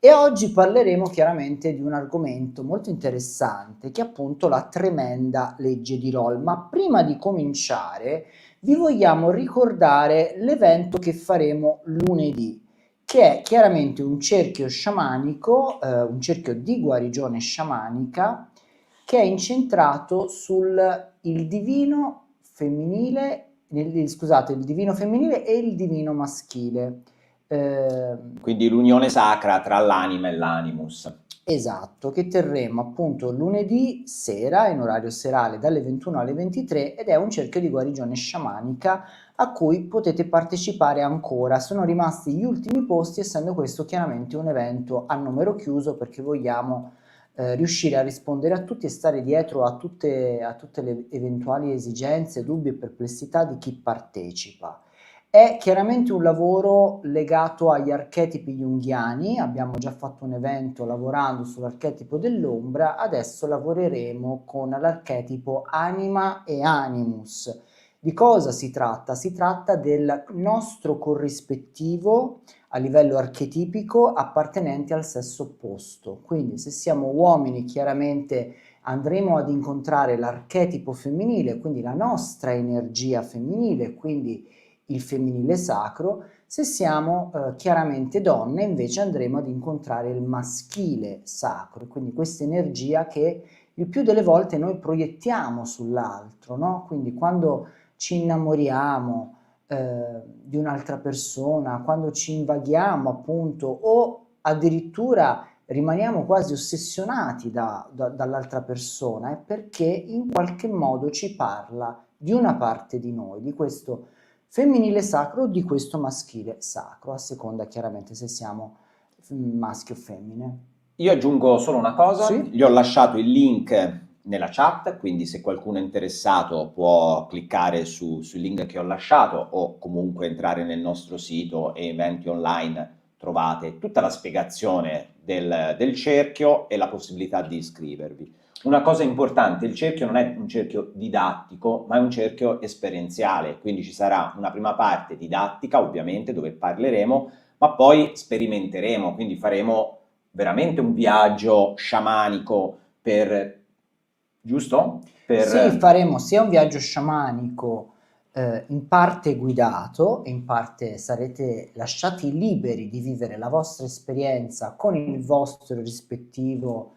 E oggi parleremo chiaramente di un argomento molto interessante che è appunto la tremenda legge di Roll. Ma prima di cominciare vi vogliamo ricordare l'evento che faremo lunedì, che è chiaramente un cerchio sciamanico, un cerchio di guarigione sciamanica che è incentrato sul il divino femminile, scusate, il divino femminile e il divino maschile. Quindi l'unione sacra tra l'anima e l'animus. Esatto, che terremo appunto lunedì sera in orario serale dalle 21 alle 23 ed è un cerchio di guarigione sciamanica a cui potete partecipare ancora. Sono rimasti gli ultimi posti, essendo questo chiaramente un evento a numero chiuso perché vogliamo riuscire a rispondere a tutti e stare dietro a tutte le eventuali esigenze, dubbi e perplessità di chi partecipa. È chiaramente un lavoro legato agli archetipi junghiani, abbiamo già fatto un evento lavorando sull'archetipo dell'ombra, adesso lavoreremo con l'archetipo anima e animus. Di cosa si tratta? Si tratta del nostro corrispettivo a livello archetipico appartenenti al sesso opposto. Quindi se siamo uomini chiaramente andremo ad incontrare l'archetipo femminile, quindi la nostra energia femminile, quindi il femminile sacro. Se siamo chiaramente donne invece andremo ad incontrare il maschile sacro, quindi questa energia che il più delle volte noi proiettiamo sull'altro, no? Quindi quando ci innamoriamo di un'altra persona, quando ci invaghiamo appunto o addirittura rimaniamo quasi ossessionati dall'altra persona, è perché in qualche modo ci parla di una parte di noi, di questo femminile sacro o di questo maschile sacro, a seconda chiaramente se siamo maschi o femmine. Io aggiungo solo una cosa, Sì? gli ho lasciato il link nella chat, quindi se qualcuno è interessato può cliccare sul link che ho lasciato o comunque entrare nel nostro sito e eventi online, trovate tutta la spiegazione del cerchio e la possibilità di iscrivervi. Una cosa importante, il cerchio non è un cerchio didattico, ma è un cerchio esperienziale, quindi ci sarà una prima parte didattica, ovviamente, dove parleremo, ma poi sperimenteremo, quindi faremo veramente un viaggio sciamanico giusto? Sì, faremo sia un viaggio sciamanico in parte guidato e in parte sarete lasciati liberi di vivere la vostra esperienza con il vostro rispettivo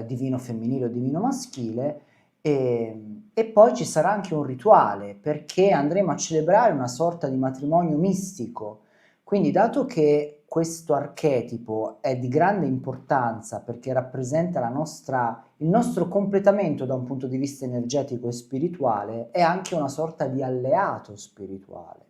divino femminile o divino maschile e poi ci sarà anche un rituale perché andremo a celebrare una sorta di matrimonio mistico. Quindi, dato che questo archetipo è di grande importanza perché rappresenta il nostro completamento da un punto di vista energetico e spirituale, è anche una sorta di alleato spirituale.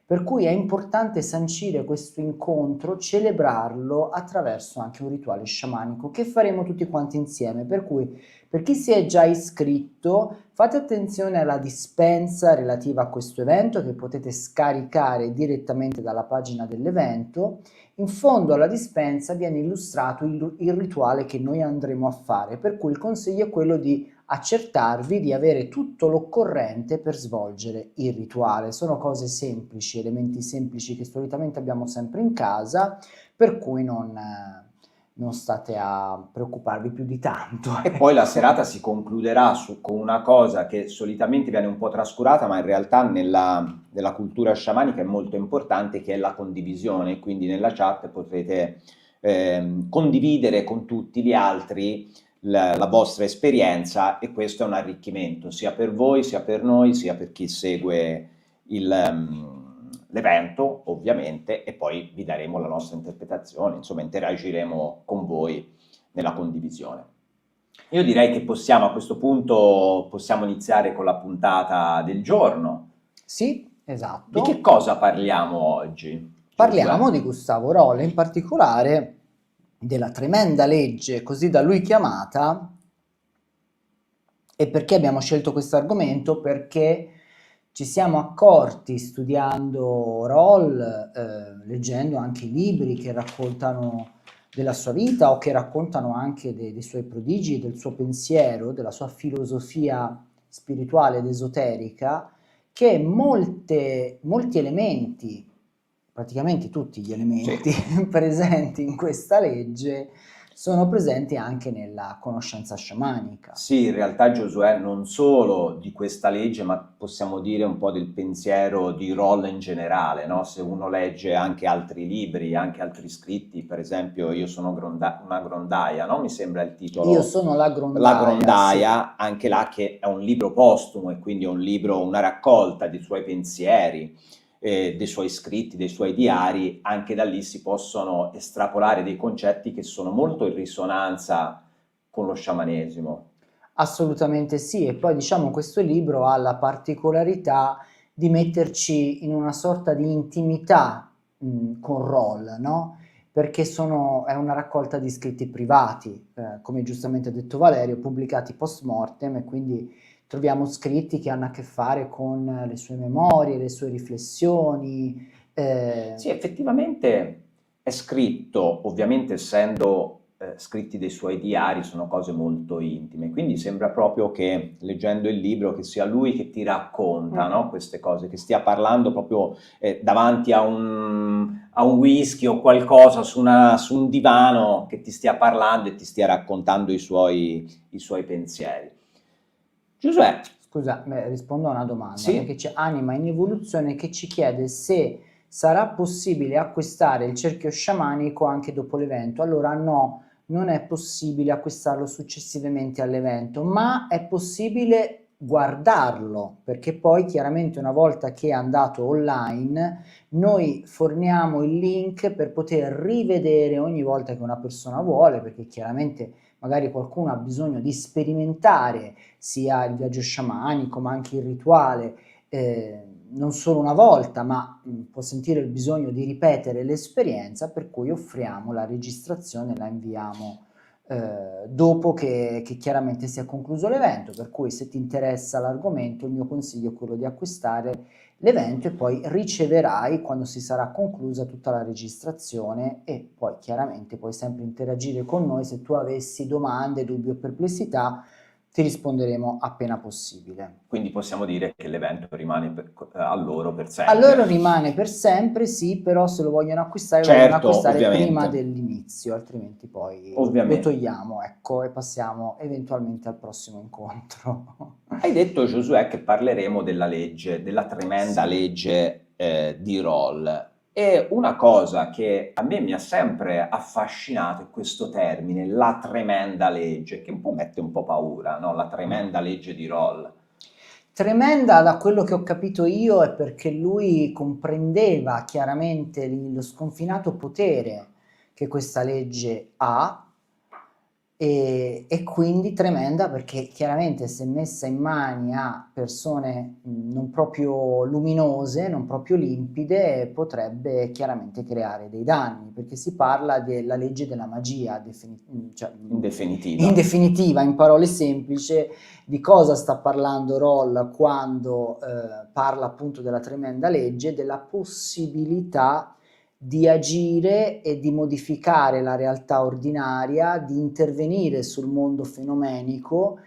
Per cui è importante sancire questo incontro, celebrarlo attraverso anche un rituale sciamanico che faremo tutti quanti insieme. Per cui, per chi si è già iscritto, fate attenzione alla dispensa relativa a questo evento che potete scaricare direttamente dalla pagina dell'evento. In fondo alla dispensa viene illustrato il rituale che noi andremo a fare, per cui il consiglio è quello di accertarvi di avere tutto l'occorrente per svolgere il rituale. Sono cose semplici, elementi semplici che solitamente abbiamo sempre in casa, per cui non state a preoccuparvi più di tanto. E poi la serata si concluderà con una cosa che solitamente viene un po' trascurata, ma in realtà nella cultura sciamanica è molto importante, che è la condivisione. Quindi nella chat potrete condividere con tutti gli altri la vostra esperienza e questo è un arricchimento sia per voi, sia per noi, sia per chi segue l'evento, ovviamente, e poi vi daremo la nostra interpretazione, insomma interagiremo con voi nella condivisione. Io direi che a questo punto possiamo iniziare con la puntata del giorno. Sì, Di che esatto. cosa parliamo oggi, Parliamo Giosuè? di Gustavo Rolle, in particolare della tremenda legge, così da lui chiamata. E perché abbiamo scelto questo argomento? Perché ci siamo accorti studiando Roll, leggendo anche i libri che raccontano della sua vita o che raccontano anche dei suoi prodigi, del suo pensiero, della sua filosofia spirituale ed esoterica, che molti elementi praticamente tutti gli elementi presenti in questa legge sono presenti anche nella conoscenza sciamanica. Sì, in realtà Giosuè non solo di questa legge, ma possiamo dire un po' del pensiero di Roll in generale, no? Se uno legge anche altri libri, anche altri scritti, per esempio Io sono una grondaia, no? Mi sembra il titolo. Io sono la La grondaia, grondaia, anche là che è un libro postumo e quindi è un libro, una raccolta dei suoi pensieri, dei suoi scritti, dei suoi diari. Anche da lì si possono estrapolare dei concetti che sono molto in risonanza con lo sciamanesimo. Assolutamente sì, e poi diciamo questo libro ha la particolarità di metterci in una sorta di intimità con Roll, no? Perché è una raccolta di scritti privati, come giustamente ha detto Valerio, pubblicati post mortem, e quindi troviamo scritti che hanno a che fare con le sue memorie, le sue riflessioni. Sì, effettivamente è scritto, ovviamente essendo scritti dei suoi diari, sono cose molto intime, quindi sembra proprio che leggendo il libro che sia lui che ti racconta, no? Queste cose, che stia parlando proprio davanti a un whisky o qualcosa su un divano, che ti stia parlando e ti stia raccontando i suoi pensieri. Giosuè, Scusa, rispondo a una domanda, sì? perché c'è Anima in Evoluzione che ci chiede se sarà possibile acquistare il cerchio sciamanico anche dopo l'evento. Allora no, non è possibile acquistarlo successivamente all'evento, ma è possibile guardarlo, perché poi chiaramente una volta che è andato online noi forniamo il link per poter rivedere ogni volta che una persona vuole, perché chiaramente magari qualcuno ha bisogno di sperimentare sia il viaggio sciamanico ma anche il rituale, non solo una volta, ma può sentire il bisogno di ripetere l'esperienza, per cui offriamo la registrazione, la inviamo dopo che chiaramente sia concluso l'evento, per cui se ti interessa l'argomento il mio consiglio è quello di acquistare l'evento e poi riceverai quando si sarà conclusa tutta la registrazione, e poi chiaramente puoi sempre interagire con noi. Se tu avessi domande, dubbi o perplessità ti risponderemo appena possibile. Quindi possiamo dire che l'evento rimane a loro per sempre. A loro rimane per sempre, sì, però se lo vogliono acquistare lo Certo, devono acquistare ovviamente. prima dell'inizio, altrimenti poi Ovviamente. lo togliamo, ecco, e passiamo eventualmente al prossimo incontro. Hai detto, Giosuè, che parleremo della legge, della tremenda legge di Roll. E una cosa che a me mi ha sempre affascinato è questo termine, la tremenda legge, che un po' mette un po' paura, no? La tremenda legge di Roll. Tremenda, da quello che ho capito io, è perché lui comprendeva chiaramente lo sconfinato potere che questa legge ha, e quindi tremenda perché chiaramente se messa in mani a persone non proprio luminose, non proprio limpide, potrebbe chiaramente creare dei danni, perché si parla della legge della magia, cioè, In definitiva. in definitiva, in parole semplici. Di cosa sta parlando Roll quando parla appunto della tremenda legge? Della possibilità di agire e di modificare la realtà ordinaria, di intervenire sul mondo fenomenico,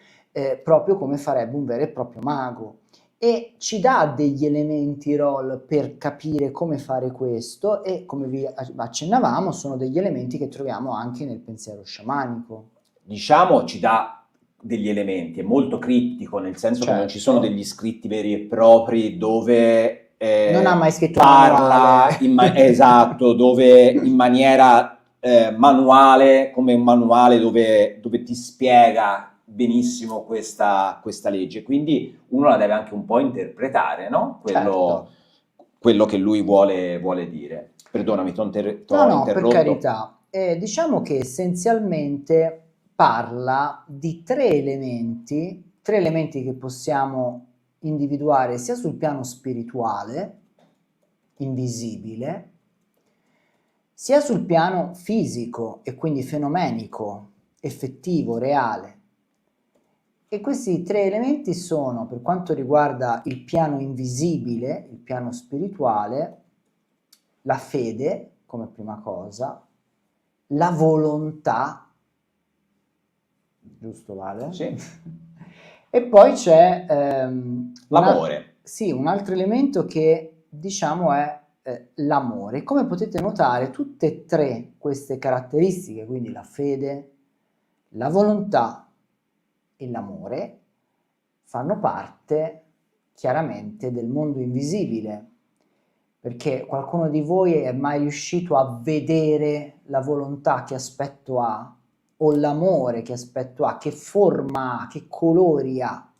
proprio come farebbe un vero e proprio mago. E ci dà degli elementi Roll per capire come fare questo, e come vi accennavamo sono degli elementi che troviamo anche nel pensiero sciamanico. Diciamo, ci dà degli elementi, è molto criptico, nel senso che non ci sono degli scritti veri e propri dove non ha mai scritto parla esatto, dove in maniera manuale, come un manuale dove ti spiega benissimo questa legge, quindi uno la deve anche un po' interpretare, no? Quello che lui vuole dire. Perdonami, t'ho No, per interrotto. carità. Diciamo che essenzialmente parla di tre elementi che possiamo individuare sia sul piano spirituale, invisibile, sia sul piano fisico e quindi fenomenico, effettivo, reale. E questi tre elementi sono, per quanto riguarda il piano invisibile, il piano spirituale, la fede come prima cosa, la volontà, giusto Vale? Sì. E poi c'è l'amore. sì, un altro elemento che diciamo è l'amore. Come potete notare, tutte e tre queste caratteristiche, quindi la fede, la volontà e l'amore, fanno parte chiaramente del mondo invisibile, perché qualcuno di voi è mai riuscito a vedere la volontà che aspetto ha, o l'amore che aspetto ha, che forma ha, che colori ha?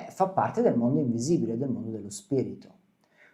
Fa parte del mondo invisibile, del mondo dello spirito.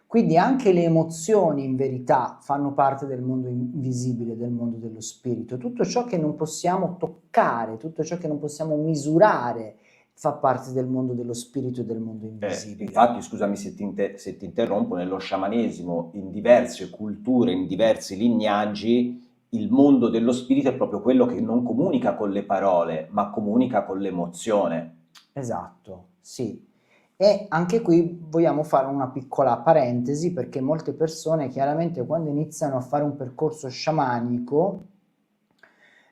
Quindi anche le emozioni in verità fanno parte del mondo invisibile, del mondo dello spirito. Tutto ciò che non possiamo toccare, tutto ciò che non possiamo misurare fa parte del mondo dello spirito e del mondo invisibile. Infatti, scusami se ti interrompo, nello sciamanesimo, in diverse culture, in diversi lignaggi, il mondo dello spirito è proprio quello che non comunica con le parole, ma comunica con l'emozione. Esatto, sì. E anche qui vogliamo fare una piccola parentesi, perché molte persone chiaramente quando iniziano a fare un percorso sciamanico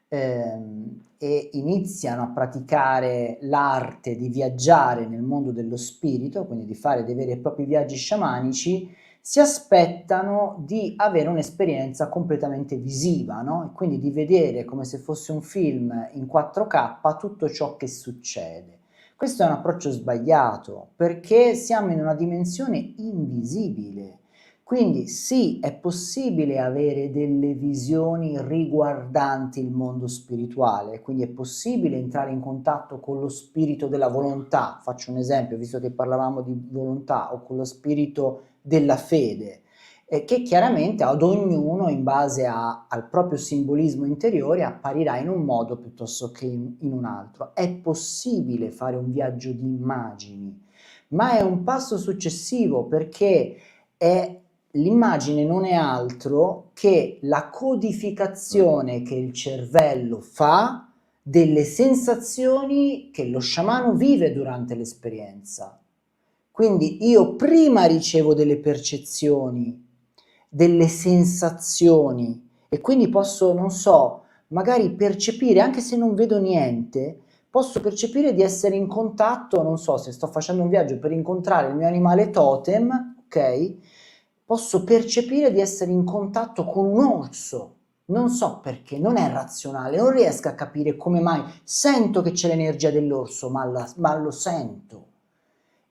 e iniziano a praticare l'arte di viaggiare nel mondo dello spirito, quindi di fare dei veri e propri viaggi sciamanici, si aspettano di avere un'esperienza completamente visiva, no? E quindi di vedere come se fosse un film in 4K tutto ciò che succede. Questo è un approccio sbagliato, perché siamo in una dimensione invisibile. Quindi sì, è possibile avere delle visioni riguardanti il mondo spirituale, quindi è possibile entrare in contatto con lo spirito della volontà, faccio un esempio, visto che parlavamo di volontà, o con lo spirito della fede, che chiaramente ad ognuno, in base al proprio simbolismo interiore, apparirà in un modo piuttosto che in un altro. È possibile fare un viaggio di immagini, ma è un passo successivo, perché l'immagine non è altro che la codificazione che il cervello fa delle sensazioni che lo sciamano vive durante l'esperienza. Quindi io prima ricevo delle percezioni, delle sensazioni, e quindi posso, non so, magari percepire, anche se non vedo niente, posso percepire di essere in contatto, non so, se sto facendo un viaggio per incontrare il mio animale totem, ok? Posso percepire di essere in contatto con un orso. Non so perché, non è razionale, non riesco a capire come mai. Sento che c'è l'energia dell'orso, ma lo sento.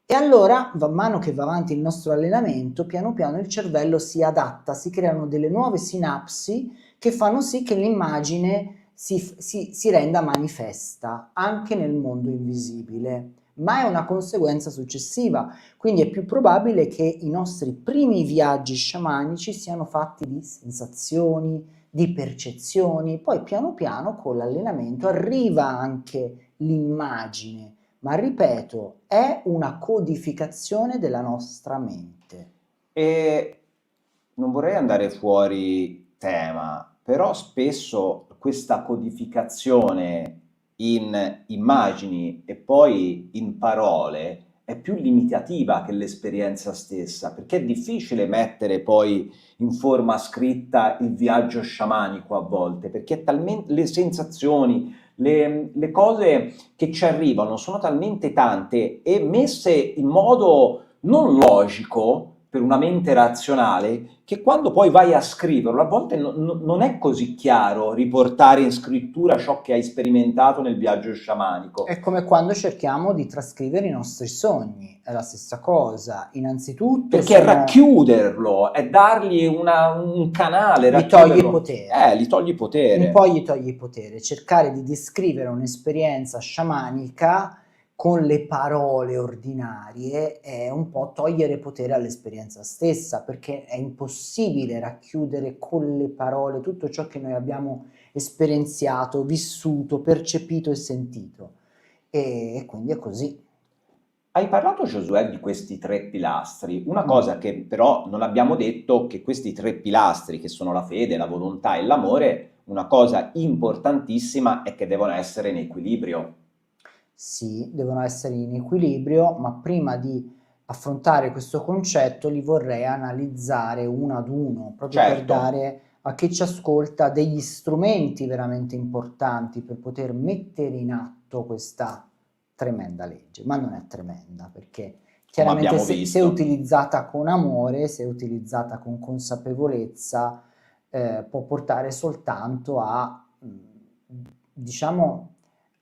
E allora, man mano che va avanti il nostro allenamento, piano piano il cervello si adatta, si creano delle nuove sinapsi che fanno sì che l'immagine si renda manifesta anche nel mondo invisibile, ma è una conseguenza successiva, quindi è più probabile che i nostri primi viaggi sciamanici siano fatti di sensazioni, di percezioni, poi piano piano con l'allenamento arriva anche l'immagine, ma ripeto, è una codificazione della nostra mente. E non vorrei andare fuori tema, però spesso questa codificazione in immagini e poi in parole è più limitativa che l'esperienza stessa, perché è difficile mettere poi in forma scritta il viaggio sciamanico a volte, perché talmente le sensazioni, le cose che ci arrivano sono talmente tante e messe in modo non logico per una mente razionale, che quando poi vai a scriverlo, a volte non è così chiaro riportare in scrittura ciò che hai sperimentato nel viaggio sciamanico. È come quando cerchiamo di trascrivere i nostri sogni, è la stessa cosa. Innanzitutto Perché racchiuderlo, è dargli un canale, gli togli racchiuderlo, potere. gli togli potere. Un po' gli togli potere. Cercare di descrivere un'esperienza sciamanica con le parole ordinarie è un po' togliere potere all'esperienza stessa, perché è impossibile racchiudere con le parole tutto ciò che noi abbiamo esperienziato, vissuto, percepito e sentito. E quindi è così. Hai parlato, Giosuè, di questi tre pilastri. Una cosa che però non abbiamo detto, che questi tre pilastri, che sono la fede, la volontà e l'amore, una cosa importantissima è che devono essere in equilibrio. Sì, devono essere in equilibrio, ma prima di affrontare questo concetto li vorrei analizzare uno ad uno, proprio per Certo. dare a chi ci ascolta degli strumenti veramente importanti per poter mettere in atto questa tremenda legge. Ma non è tremenda, perché come Chiaramente abbiamo se visto. utilizzata con amore, se utilizzata con consapevolezza, può portare soltanto a, diciamo,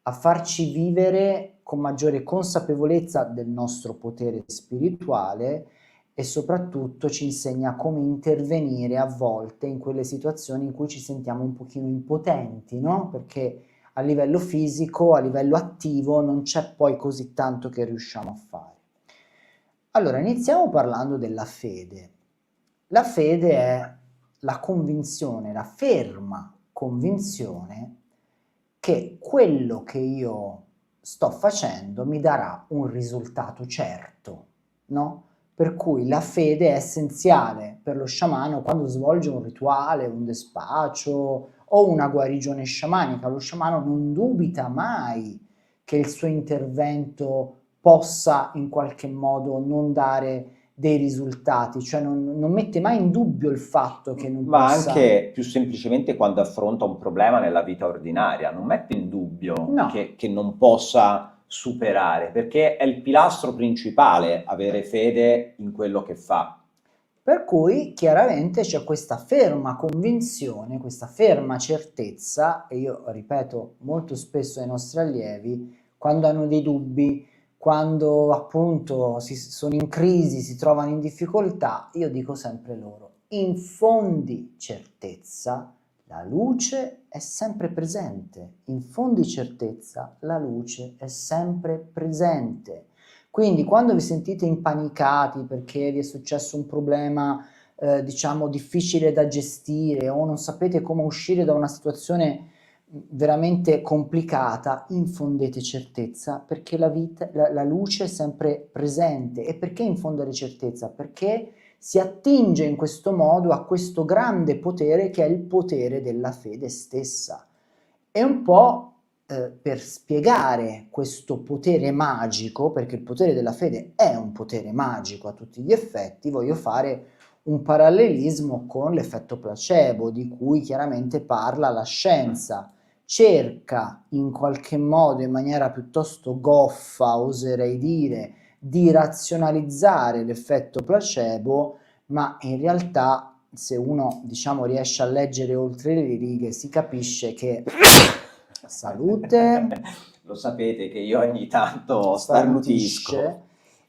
a farci vivere con maggiore consapevolezza del nostro potere spirituale e soprattutto ci insegna come intervenire a volte in quelle situazioni in cui ci sentiamo un pochino impotenti, no? Perché a livello fisico, a livello attivo, non c'è poi così tanto che riusciamo a fare. Allora, iniziamo parlando della fede. La fede è la convinzione, la ferma convinzione che quello che io sto facendo mi darà un risultato certo, no? Per cui la fede è essenziale per lo sciamano quando svolge un rituale, un despacio o una guarigione sciamanica. Lo sciamano non dubita mai che il suo intervento possa in qualche modo non dare dei risultati, cioè non mette mai in dubbio il fatto che non Ma possa... anche più semplicemente quando affronta un problema nella vita ordinaria, non mette in dubbio No, che non possa superare, perché è il pilastro principale avere fede in quello che fa. per cui chiaramente c'è questa ferma convinzione, questa ferma certezza, e io ripeto molto spesso ai nostri allievi, quando hanno dei dubbi, quando appunto sono in crisi, si trovano in difficoltà, io dico sempre loro, infondi certezza, la luce è sempre presente, infondi certezza, la luce è sempre presente. Quindi quando vi sentite impanicati perché vi è successo un problema, diciamo difficile da gestire o non sapete come uscire da una situazione veramente complicata, infondete certezza perché la luce è sempre presente. E perché infondere certezza? Perché si attinge in questo modo a questo grande potere che è il potere della fede stessa. È un po' per spiegare questo potere magico, perché il potere della fede è un potere magico a tutti gli effetti, voglio fare un parallelismo con l'effetto placebo, di cui chiaramente parla la scienza. Cerca in qualche modo, in maniera piuttosto goffa, oserei dire, di razionalizzare l'effetto placebo, ma in realtà se uno, diciamo, riesce a leggere oltre le righe si capisce che salute Lo sapete che io ogni tanto starnutisco. starnutisce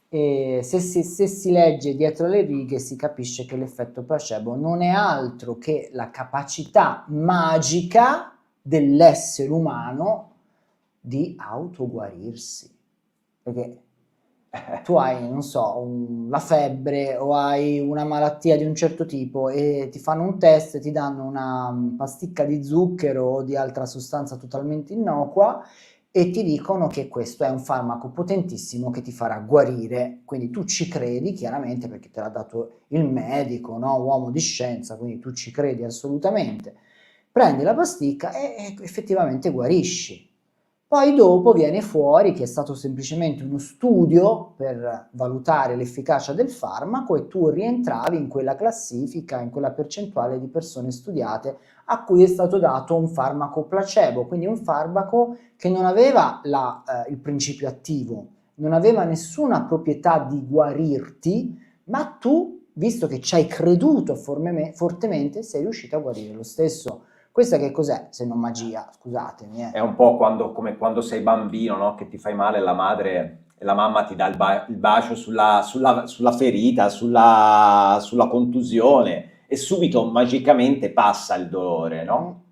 e se si legge dietro le righe si capisce che l'effetto placebo non è altro che la capacità magica dell'essere umano di autoguarirsi. Perché tu hai, non so, la febbre o hai una malattia di un certo tipo e ti fanno un test e ti danno una pasticca di zucchero o di altra sostanza totalmente innocua e ti dicono che questo è un farmaco potentissimo che ti farà guarire. Quindi tu ci credi, chiaramente, perché te l'ha dato il medico, no? Uomo di scienza, quindi tu ci credi assolutamente. Prendi la pasticca e effettivamente guarisci. Poi dopo viene fuori che è stato semplicemente uno studio per valutare l'efficacia del farmaco e tu rientravi in quella classifica, in quella percentuale di persone studiate a cui è stato dato un farmaco placebo, quindi un farmaco che non aveva il principio attivo, non aveva nessuna proprietà di guarirti, ma tu, visto che ci hai creduto fortemente, sei riuscito a guarire lo stesso. Questa che cos'è se non magia? Scusatemi. È un po' come quando sei bambino, no? Che ti fai male e la madre e la mamma ti dà il bacio sulla ferita, sulla contusione e subito magicamente passa il dolore, no?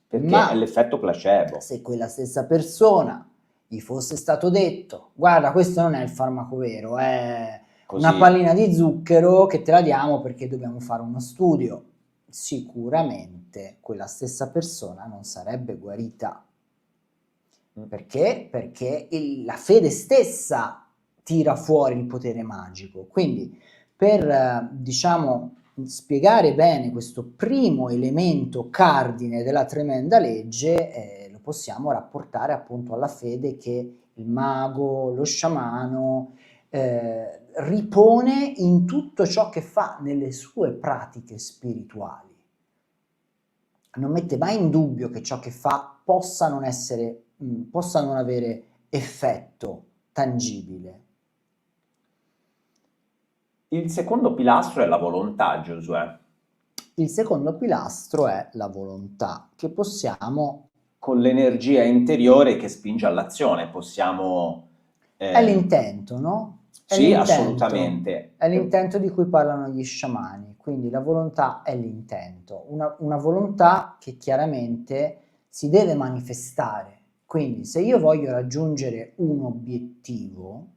Perché è Ma l'effetto placebo. se quella stessa persona gli fosse stato detto, guarda, questo non è il farmaco vero, è una Così. pallina di zucchero che te la diamo perché dobbiamo fare uno studio, sicuramente quella stessa persona non sarebbe guarita. Perché? Perché la fede stessa tira fuori il potere magico. Quindi per, diciamo, spiegare bene questo primo elemento cardine della tremenda legge, lo possiamo rapportare appunto alla fede che il mago, lo sciamano, ripone in tutto ciò che fa nelle sue pratiche spirituali. Non mette mai in dubbio che ciò che fa possa non avere effetto tangibile. Il secondo pilastro è la volontà, Giosuè. Il secondo pilastro è la volontà, che possiamo. Con l'energia interiore che spinge all'azione, possiamo... È ehm, l'intento, no? sì, assolutamente. È l'intento di cui parlano gli sciamani, quindi la volontà è l'intento, una volontà che chiaramente si deve manifestare. Quindi se io voglio raggiungere un obiettivo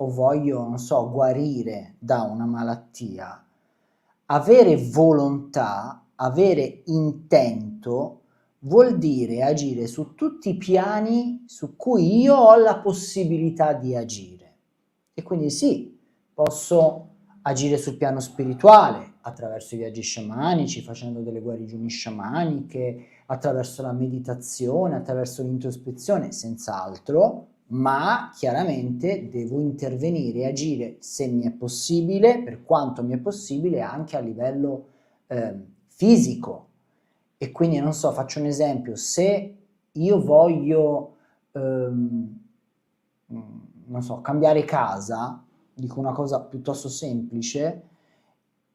o voglio, non so, guarire da una malattia, avere volontà, avere intento vuol dire agire su tutti i piani su cui io ho la possibilità di agire. E quindi sì, posso agire sul piano spirituale attraverso i viaggi sciamanici, facendo delle guarigioni sciamaniche, attraverso la meditazione, attraverso l'introspezione, senz'altro, ma chiaramente devo intervenire e agire, se mi è possibile, per quanto mi è possibile, anche a livello fisico. E quindi non so, faccio un esempio, se io voglio, non so, cambiare casa, dico una cosa piuttosto semplice,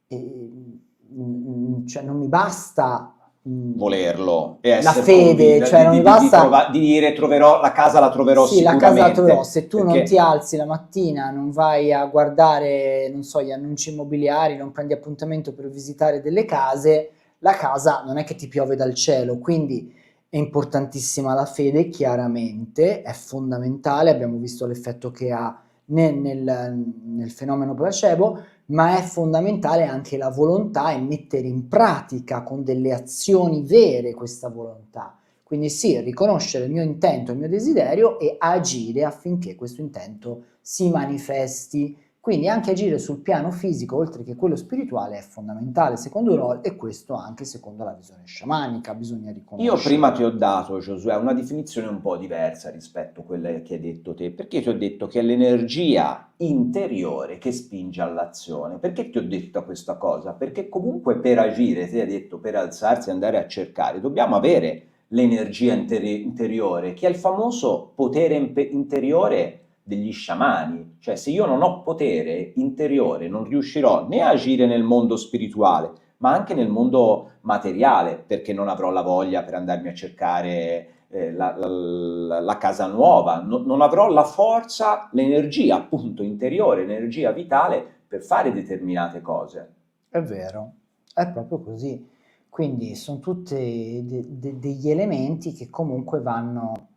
cioè non mi basta Volerlo e la essere fede, convinta cioè non mi basta. di dire troverò la casa, la troverò Sì, la casa la troverò. sicuramente, Se tu non ti perché alzi la mattina, non vai a guardare, non so, gli annunci immobiliari, non prendi appuntamento per visitare delle case, la casa non è che ti piove dal cielo. Quindi è importantissima la fede, chiaramente, è fondamentale. Abbiamo visto l'effetto che ha nel fenomeno placebo, ma è fondamentale anche la volontà e mettere in pratica con delle azioni vere questa volontà. Quindi sì, riconoscere il mio intento, il mio desiderio e agire affinché questo intento si manifesti. Quindi anche agire sul piano fisico, oltre che quello spirituale, è fondamentale secondo Roll e questo anche secondo la visione sciamanica, bisogna io prima ti riconoscerlo. ho dato, Giosuè, una definizione un po' diversa rispetto a quella che hai detto te, perché ti ho detto che è l'energia interiore che spinge all'azione. Perché ti ho detto questa cosa? Perché comunque per agire, te hai detto per alzarsi e andare a cercare, dobbiamo avere l'energia interiore, che è il famoso potere interiore degli sciamani. Cioè, se io non ho potere interiore, non riuscirò né a agire nel mondo spirituale, ma anche nel mondo materiale, perché non avrò la voglia per andarmi a cercare la casa nuova, non avrò la forza, l'energia appunto interiore, l'energia vitale per fare determinate cose. È vero, è proprio così. Quindi sono tutti degli elementi che comunque vanno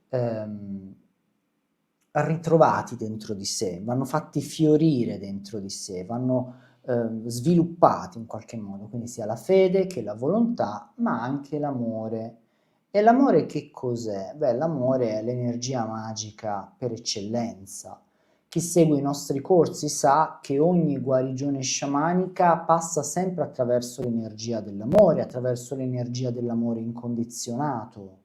ehm, ritrovati dentro di sé, vanno fatti fiorire dentro di sé, vanno sviluppati in qualche modo, quindi sia la fede che la volontà, ma anche l'amore. E l'amore che cos'è? Beh, l'amore è l'energia magica per eccellenza. Chi segue i nostri corsi sa che ogni guarigione sciamanica passa sempre attraverso l'energia dell'amore, attraverso l'energia dell'amore incondizionato,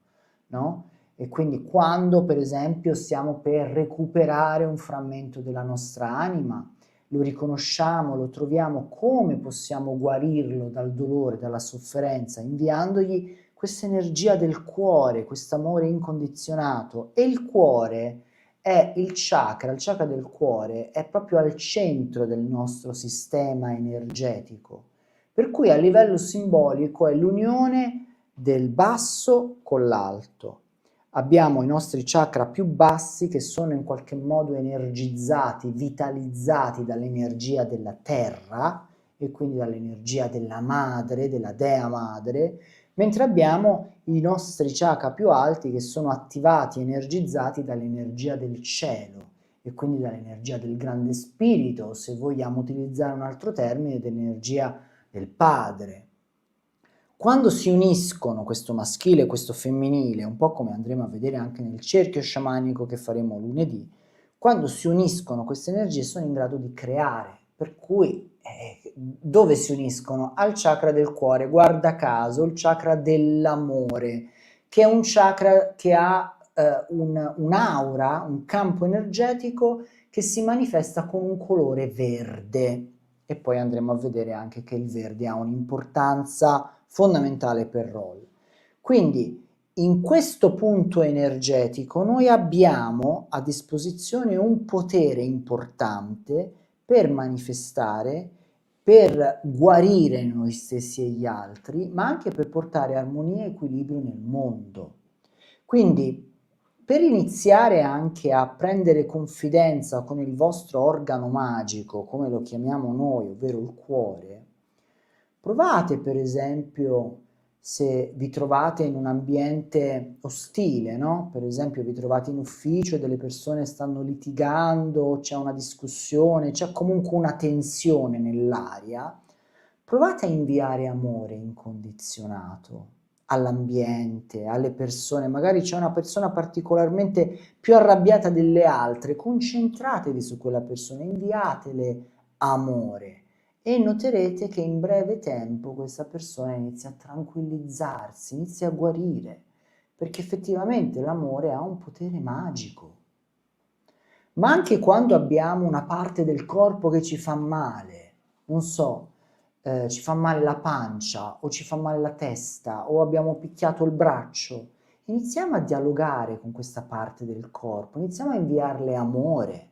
no? E quindi quando, per esempio, stiamo per recuperare un frammento della nostra anima, lo riconosciamo, lo troviamo, come possiamo guarirlo dal dolore, dalla sofferenza, inviandogli questa energia del cuore, questo amore incondizionato. E il cuore è il chakra del cuore è proprio al centro del nostro sistema energetico, per cui a livello simbolico è l'unione del basso con l'alto. Abbiamo i nostri chakra più bassi che sono in qualche modo energizzati, vitalizzati dall'energia della terra e quindi dall'energia della madre, della dea madre, mentre abbiamo i nostri chakra più alti che sono attivati, energizzati dall'energia del cielo e quindi dall'energia del grande spirito, se vogliamo utilizzare un altro termine, dell'energia del padre. Quando si uniscono questo maschile e questo femminile, un po' come andremo a vedere anche nel cerchio sciamanico che faremo lunedì, quando si uniscono queste energie sono in grado di creare, per cui dove si uniscono? Al chakra del cuore, guarda caso, il chakra dell'amore, che è un chakra che ha un'aura, un campo energetico che si manifesta con un colore verde e poi andremo a vedere anche che il verde ha un'importanza fondamentale per Roll. Quindi in questo punto energetico noi abbiamo a disposizione un potere importante per manifestare, per guarire noi stessi e gli altri, ma anche per portare armonia e equilibrio nel mondo. Quindi, per iniziare anche a prendere confidenza con il vostro organo magico, come lo chiamiamo noi, ovvero il cuore, provate per esempio se vi trovate in un ambiente ostile, no? Per esempio vi trovate in ufficio e delle persone stanno litigando, c'è una discussione, c'è comunque una tensione nell'aria, provate a inviare amore incondizionato all'ambiente, alle persone, magari c'è una persona particolarmente più arrabbiata delle altre, concentratevi su quella persona, inviatele amore e noterete che in breve tempo questa persona inizia a tranquillizzarsi, inizia a guarire, perché effettivamente l'amore ha un potere magico. Ma anche quando abbiamo una parte del corpo che ci fa male, non so, ci fa male la pancia o ci fa male la testa o abbiamo picchiato il braccio, iniziamo a dialogare con questa parte del corpo, iniziamo a inviarle amore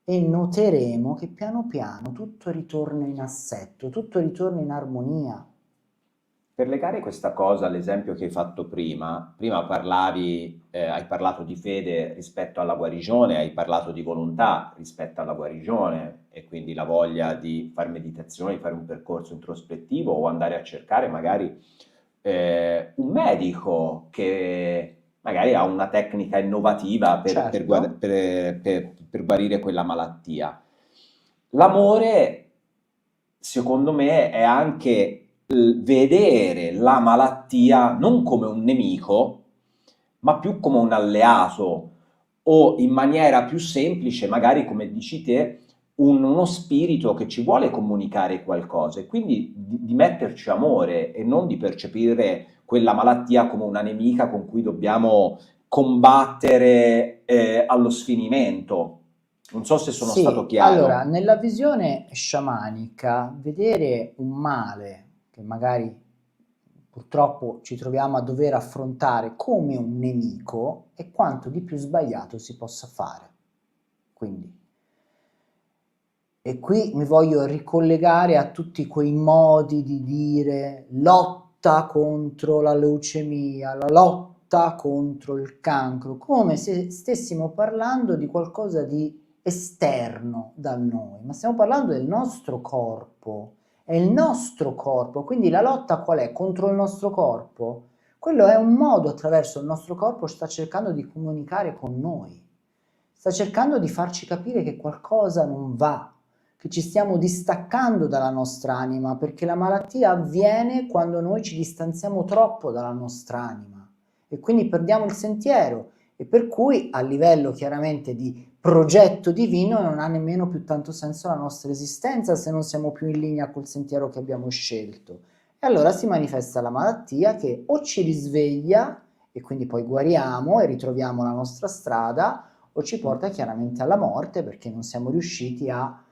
e noteremo che piano piano tutto ritorna in assetto, tutto ritorna in armonia. Per legare questa cosa all'esempio che hai fatto prima hai parlato di fede rispetto alla guarigione, hai parlato di volontà rispetto alla guarigione e quindi la voglia di fare meditazione, di fare un percorso introspettivo o andare a cercare magari un medico che magari ha una tecnica innovativa Certo. per guarire quella malattia. L'amore, secondo me, è anche vedere la malattia non come un nemico, ma più come un alleato o in maniera più semplice, magari come dici te, uno spirito che ci vuole comunicare qualcosa e quindi di metterci amore e non di percepire quella malattia come una nemica con cui dobbiamo combattere allo sfinimento. Non so se sono stato Sì, allora, chiaro. nella visione sciamanica, vedere un male che magari purtroppo ci troviamo a dover affrontare come un nemico è quanto di più sbagliato si possa fare. Quindi, e qui mi voglio ricollegare a tutti quei modi di dire lotta contro la leucemia, la lotta contro il cancro, come se stessimo parlando di qualcosa di esterno da noi, ma stiamo parlando del nostro corpo, è il nostro corpo, quindi la lotta qual è? Contro il nostro corpo? Quello è un modo attraverso il nostro corpo sta cercando di comunicare con noi, sta cercando di farci capire che qualcosa non va, che ci stiamo distaccando dalla nostra anima, perché la malattia avviene quando noi ci distanziamo troppo dalla nostra anima e quindi perdiamo il sentiero e per cui a livello chiaramente di progetto divino non ha nemmeno più tanto senso la nostra esistenza se non siamo più in linea col sentiero che abbiamo scelto. E allora si manifesta la malattia che o ci risveglia e quindi poi guariamo e ritroviamo la nostra strada o ci porta chiaramente alla morte perché non siamo riusciti a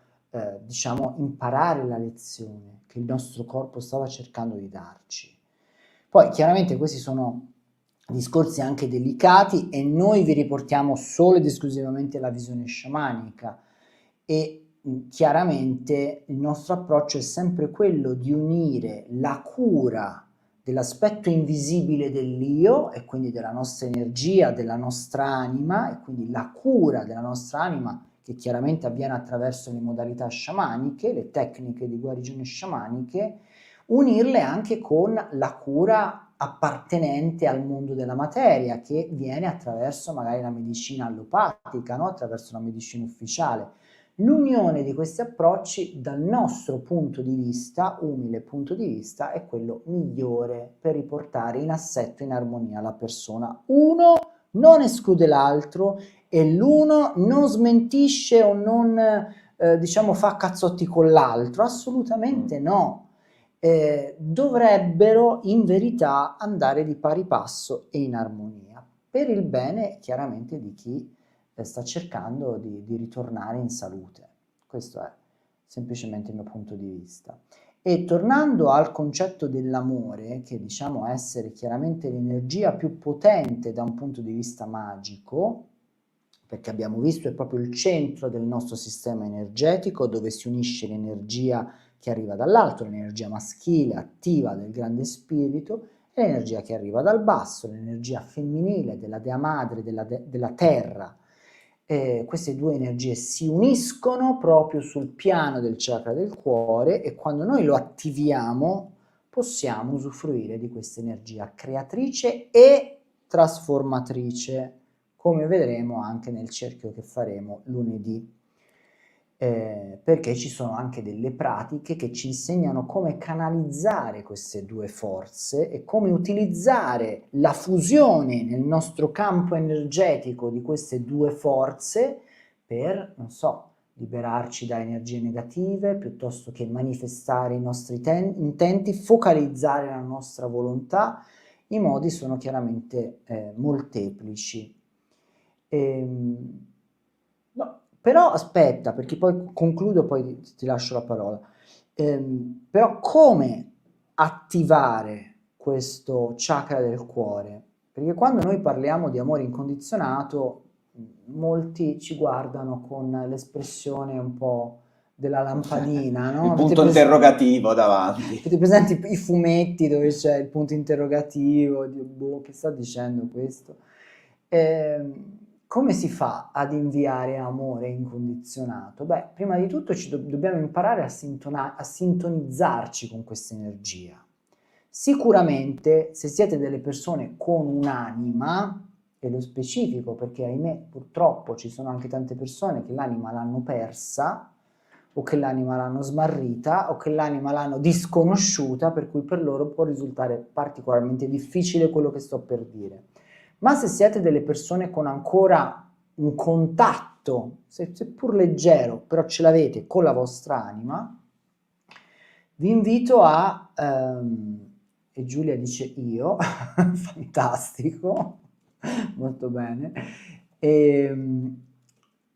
diciamo, imparare la lezione che il nostro corpo stava cercando di darci. Poi chiaramente questi sono discorsi anche delicati e noi vi riportiamo solo ed esclusivamente la visione sciamanica e chiaramente il nostro approccio è sempre quello di unire la cura dell'aspetto invisibile dell'io e quindi della nostra energia, della nostra anima e quindi la cura della nostra anima che chiaramente avviene attraverso le modalità sciamaniche, le tecniche di guarigione sciamaniche, unirle anche con la cura appartenente al mondo della materia che viene attraverso magari la medicina allopatica, no? Attraverso la medicina ufficiale. L'unione di questi approcci dal nostro punto di vista, umile punto di vista, è quello migliore per riportare in assetto, in armonia la persona. Uno non esclude l'altro e l'uno non smentisce o non diciamo fa cazzotti con l'altro, assolutamente no. Dovrebbero in verità andare di pari passo e in armonia, per il bene chiaramente di chi sta cercando di ritornare in salute. Questo è semplicemente il mio punto di vista. E tornando al concetto dell'amore, che diciamo essere chiaramente l'energia più potente da un punto di vista magico, perché abbiamo visto è proprio il centro del nostro sistema energetico, dove si unisce l'energia che arriva dall'alto, l'energia maschile, attiva del grande spirito, e l'energia che arriva dal basso, l'energia femminile della Dea Madre, della terra. Queste due energie si uniscono proprio sul piano del chakra del cuore, e quando noi lo attiviamo possiamo usufruire di questa energia creatrice e trasformatrice, come vedremo anche nel cerchio che faremo lunedì. Perché ci sono anche delle pratiche che ci insegnano come canalizzare queste due forze e come utilizzare la fusione nel nostro campo energetico di queste due forze per, non so, liberarci da energie negative, piuttosto che manifestare i nostri intenti, focalizzare la nostra volontà. I modi sono chiaramente molteplici. No, però aspetta, perché poi concludo, poi ti lascio la parola. Però come attivare questo chakra del cuore? Perché quando noi parliamo di amore incondizionato, molti ci guardano con l'espressione un po' della lampadina, no? Il punto interrogativo davanti. Avete presenti i fumetti dove c'è il punto interrogativo, boh, che sta dicendo questo? Come si fa ad inviare amore incondizionato? Beh, prima di tutto dobbiamo imparare a sintonizzarci con questa energia. Sicuramente, se siete delle persone con un'anima, e lo specifico perché ahimè purtroppo ci sono anche tante persone che l'anima l'hanno persa, o che l'anima l'hanno smarrita, o che l'anima l'hanno disconosciuta, per cui per loro può risultare particolarmente difficile quello che sto per dire. Ma se siete delle persone con ancora un contatto, seppur leggero, però ce l'avete con la vostra anima, vi invito a, e Giulia dice io, fantastico, molto bene,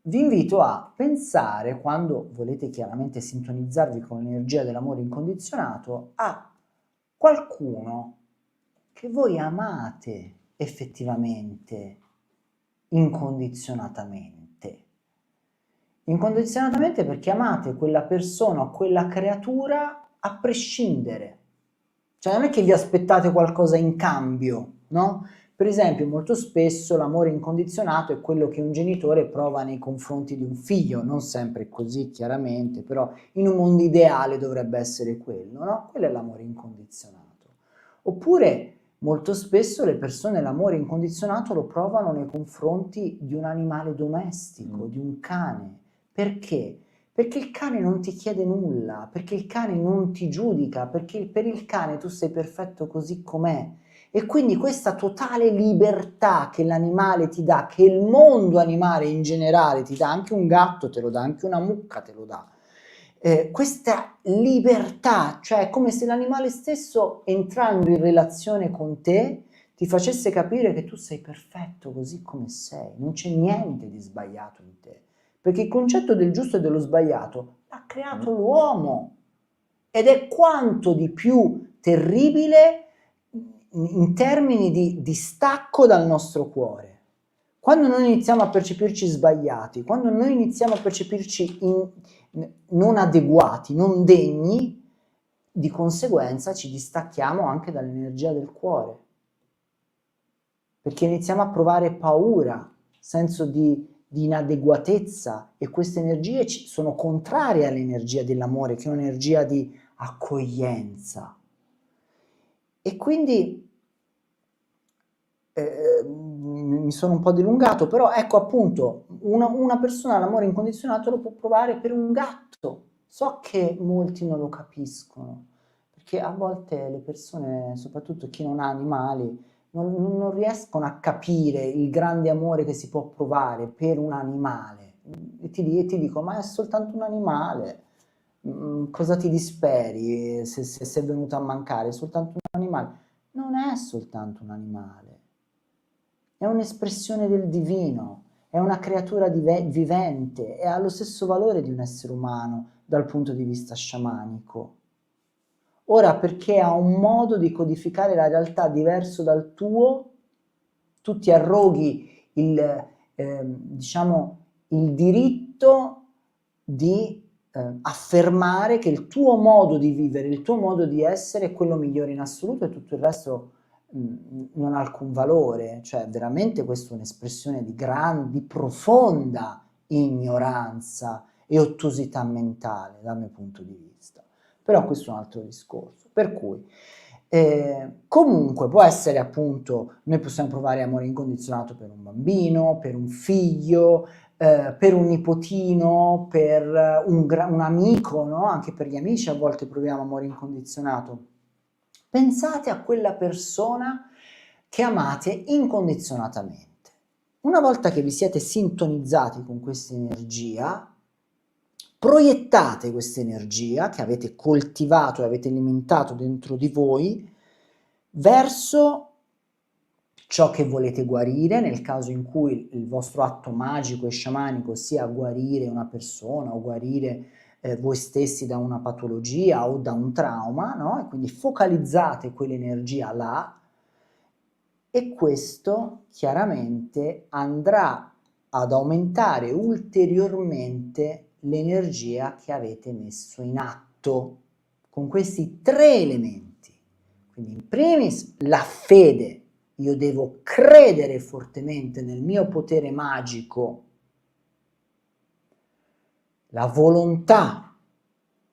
vi invito a pensare, quando volete chiaramente sintonizzarvi con l'energia dell'amore incondizionato, a qualcuno che voi amate effettivamente, incondizionatamente. Incondizionatamente perché amate quella persona o quella creatura a prescindere. Cioè non è che vi aspettate qualcosa in cambio, no? Per esempio, molto spesso l'amore incondizionato è quello che un genitore prova nei confronti di un figlio, non sempre così chiaramente, però in un mondo ideale dovrebbe essere quello, no? Quello è l'amore incondizionato. Oppure molto spesso le persone l'amore incondizionato lo provano nei confronti di un animale domestico, di un cane. Perché? Perché il cane non ti chiede nulla, perché il cane non ti giudica, perché per il cane tu sei perfetto così com'è. E quindi questa totale libertà che l'animale ti dà, che il mondo animale in generale ti dà, anche un gatto te lo dà, anche una mucca te lo dà, questa libertà, cioè è come se l'animale stesso, entrando in relazione con te, ti facesse capire che tu sei perfetto così come sei, non c'è niente di sbagliato in te, perché il concetto del giusto e dello sbagliato l'ha creato l'uomo, ed è quanto di più terribile in termini di distacco dal nostro cuore. Quando noi iniziamo a percepirci sbagliati, quando noi iniziamo a percepirci non adeguati, non degni, di conseguenza ci distacchiamo anche dall'energia del cuore, perché iniziamo a provare paura, senso di inadeguatezza, e queste energie sono contrarie all'energia dell'amore, che è un'energia di accoglienza. E quindi mi sono un po' dilungato, però ecco appunto, una persona l'amore incondizionato lo può provare per un gatto. So che molti non lo capiscono, perché a volte le persone, soprattutto chi non ha animali, non riescono a capire il grande amore che si può provare per un animale. E ti dico, ma è soltanto un animale, cosa ti disperi se è venuto a mancare? È soltanto un animale. Non è soltanto un animale, è un'espressione del divino, è una creatura vivente e ha lo stesso valore di un essere umano dal punto di vista sciamanico. Ora, perché ha un modo di codificare la realtà diverso dal tuo, tu ti arroghi diciamo, il diritto di affermare che il tuo modo di vivere, il tuo modo di essere è quello migliore in assoluto e tutto il resto non ha alcun valore. Cioè veramente questa è un'espressione di profonda ignoranza e ottusità mentale dal mio punto di vista. Però questo è un altro discorso. Per cui comunque può essere, appunto, noi possiamo provare amore incondizionato per un bambino, per un figlio, per un nipotino, per un amico, no? Anche per gli amici a volte proviamo amore incondizionato. Pensate a quella persona che amate incondizionatamente. Una volta che vi siete sintonizzati con questa energia, proiettate questa energia che avete coltivato e avete alimentato dentro di voi verso ciò che volete guarire, nel caso in cui il vostro atto magico e sciamanico sia guarire una persona o guarire voi stessi da una patologia o da un trauma, no? E quindi focalizzate quell'energia là e questo chiaramente andrà ad aumentare ulteriormente l'energia che avete messo in atto con questi 3 elementi. Quindi in primis la fede, io devo credere fortemente nel mio potere magico, la volontà,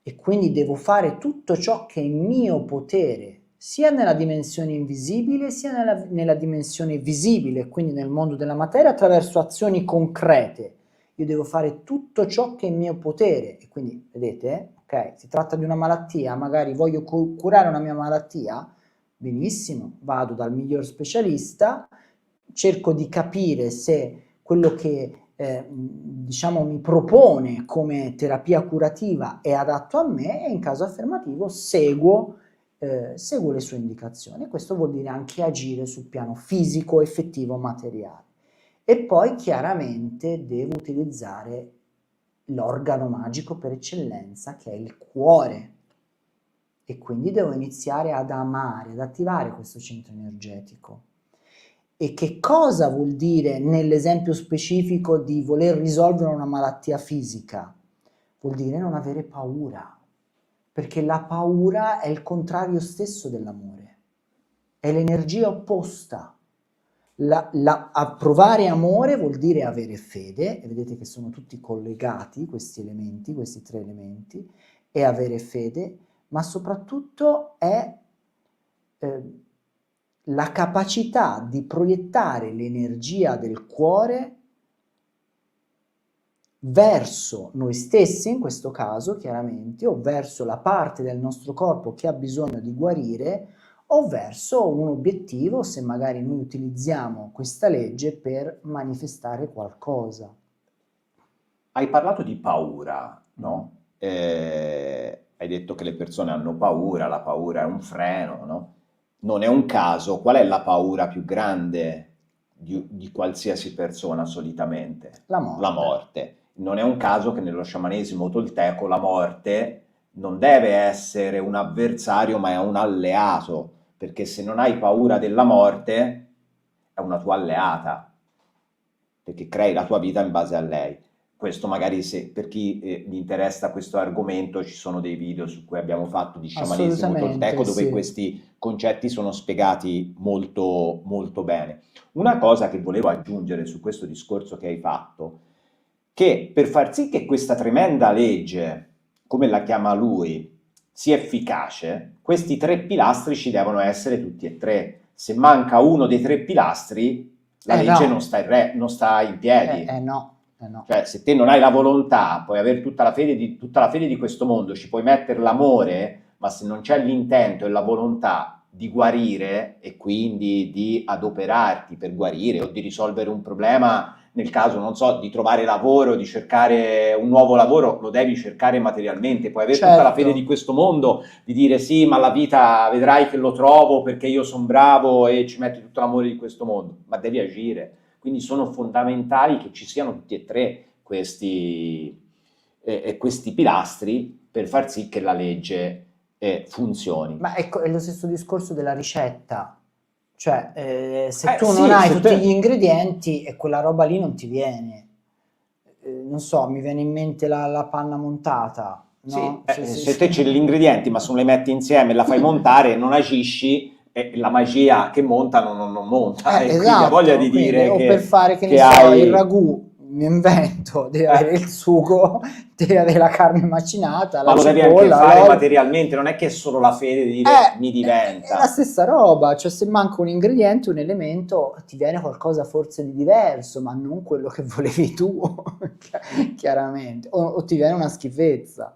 e quindi devo fare tutto ciò che è in mio potere, sia nella dimensione invisibile sia nella dimensione visibile, quindi nel mondo della materia, attraverso azioni concrete. Io devo fare tutto ciò che è in mio potere e quindi, vedete, ok, si tratta di una malattia, magari voglio curare una mia malattia, benissimo, vado dal miglior specialista, cerco di capire se quello che diciamo mi propone come terapia curativa è adatto a me e in caso affermativo seguo le sue indicazioni. Questo vuol dire anche agire sul piano fisico, effettivo, materiale. E poi chiaramente devo utilizzare l'organo magico per eccellenza che è il cuore e quindi devo iniziare ad amare, ad attivare questo centro energetico. E che cosa vuol dire nell'esempio specifico di voler risolvere una malattia fisica? Vuol dire non avere paura, perché la paura è il contrario stesso dell'amore, è l'energia opposta. A provare amore vuol dire avere fede, e vedete che sono tutti collegati questi elementi, questi 3 elementi, e avere fede, ma soprattutto è la capacità di proiettare l'energia del cuore verso noi stessi, in questo caso chiaramente, o verso la parte del nostro corpo che ha bisogno di guarire, o verso un obiettivo, se magari noi utilizziamo questa legge per manifestare qualcosa. Hai parlato di paura, no? Hai detto che le persone hanno paura, la paura è un freno, no? Non è un caso, qual è la paura più grande di qualsiasi persona solitamente? La morte. La morte. Non è un caso che nello sciamanesimo tolteco la morte non deve essere un avversario, ma è un alleato, perché se non hai paura della morte è una tua alleata, perché crei la tua vita in base a lei. Questo magari per chi gli interessa questo argomento ci sono dei video su cui abbiamo fatto di sciamanesimo tolteco dove sì. questi concetti sono spiegati molto, molto bene. Una cosa che volevo aggiungere su questo discorso che hai fatto, che per far sì che questa tremenda legge, come la chiama lui, sia efficace, questi 3 pilastri ci devono essere tutti e 3. Se manca uno dei 3 pilastri, la legge no. non sta in piedi. No. Cioè, se te non hai la volontà, puoi avere tutta la fede di questo mondo, ci puoi mettere l'amore, ma se non c'è l'intento e la volontà di guarire e quindi di adoperarti per guarire o di risolvere un problema, nel caso, non so, di trovare lavoro, di cercare un nuovo lavoro, lo devi cercare materialmente, puoi avere tutta la fede di questo mondo, di dire sì, ma la vita vedrai che lo trovo perché io sono bravo e ci metti tutto l'amore di questo mondo, ma devi agire. Quindi sono fondamentali che ci siano tutti e 3 questi pilastri per far sì che la legge funzioni. Ma ecco, è lo stesso discorso della ricetta. Cioè, se tu non Sì, hai se tutti gli te... ingredienti e quella roba lì non ti viene. Non so, mi viene in mente la panna montata, Sì, no? Se, se- se te c'è gli ingredienti ma se non li metti insieme e la fai montare, non agisci, e la magia che monta non monta. E quindi ha voglia Esatto, di quindi dire o per fare, che ne che so, il hai... ragù, mi invento, devi avere eh, il sugo, devi avere la carne macinata, ma la lo devi anche cipolla, fare l'olio. materialmente, non è che è solo la fede di dire mi È la diventa. stessa roba, cioè se manca un ingrediente, un elemento, ti viene qualcosa forse di diverso, ma non quello che volevi tu, chiaramente, o ti viene una schifezza.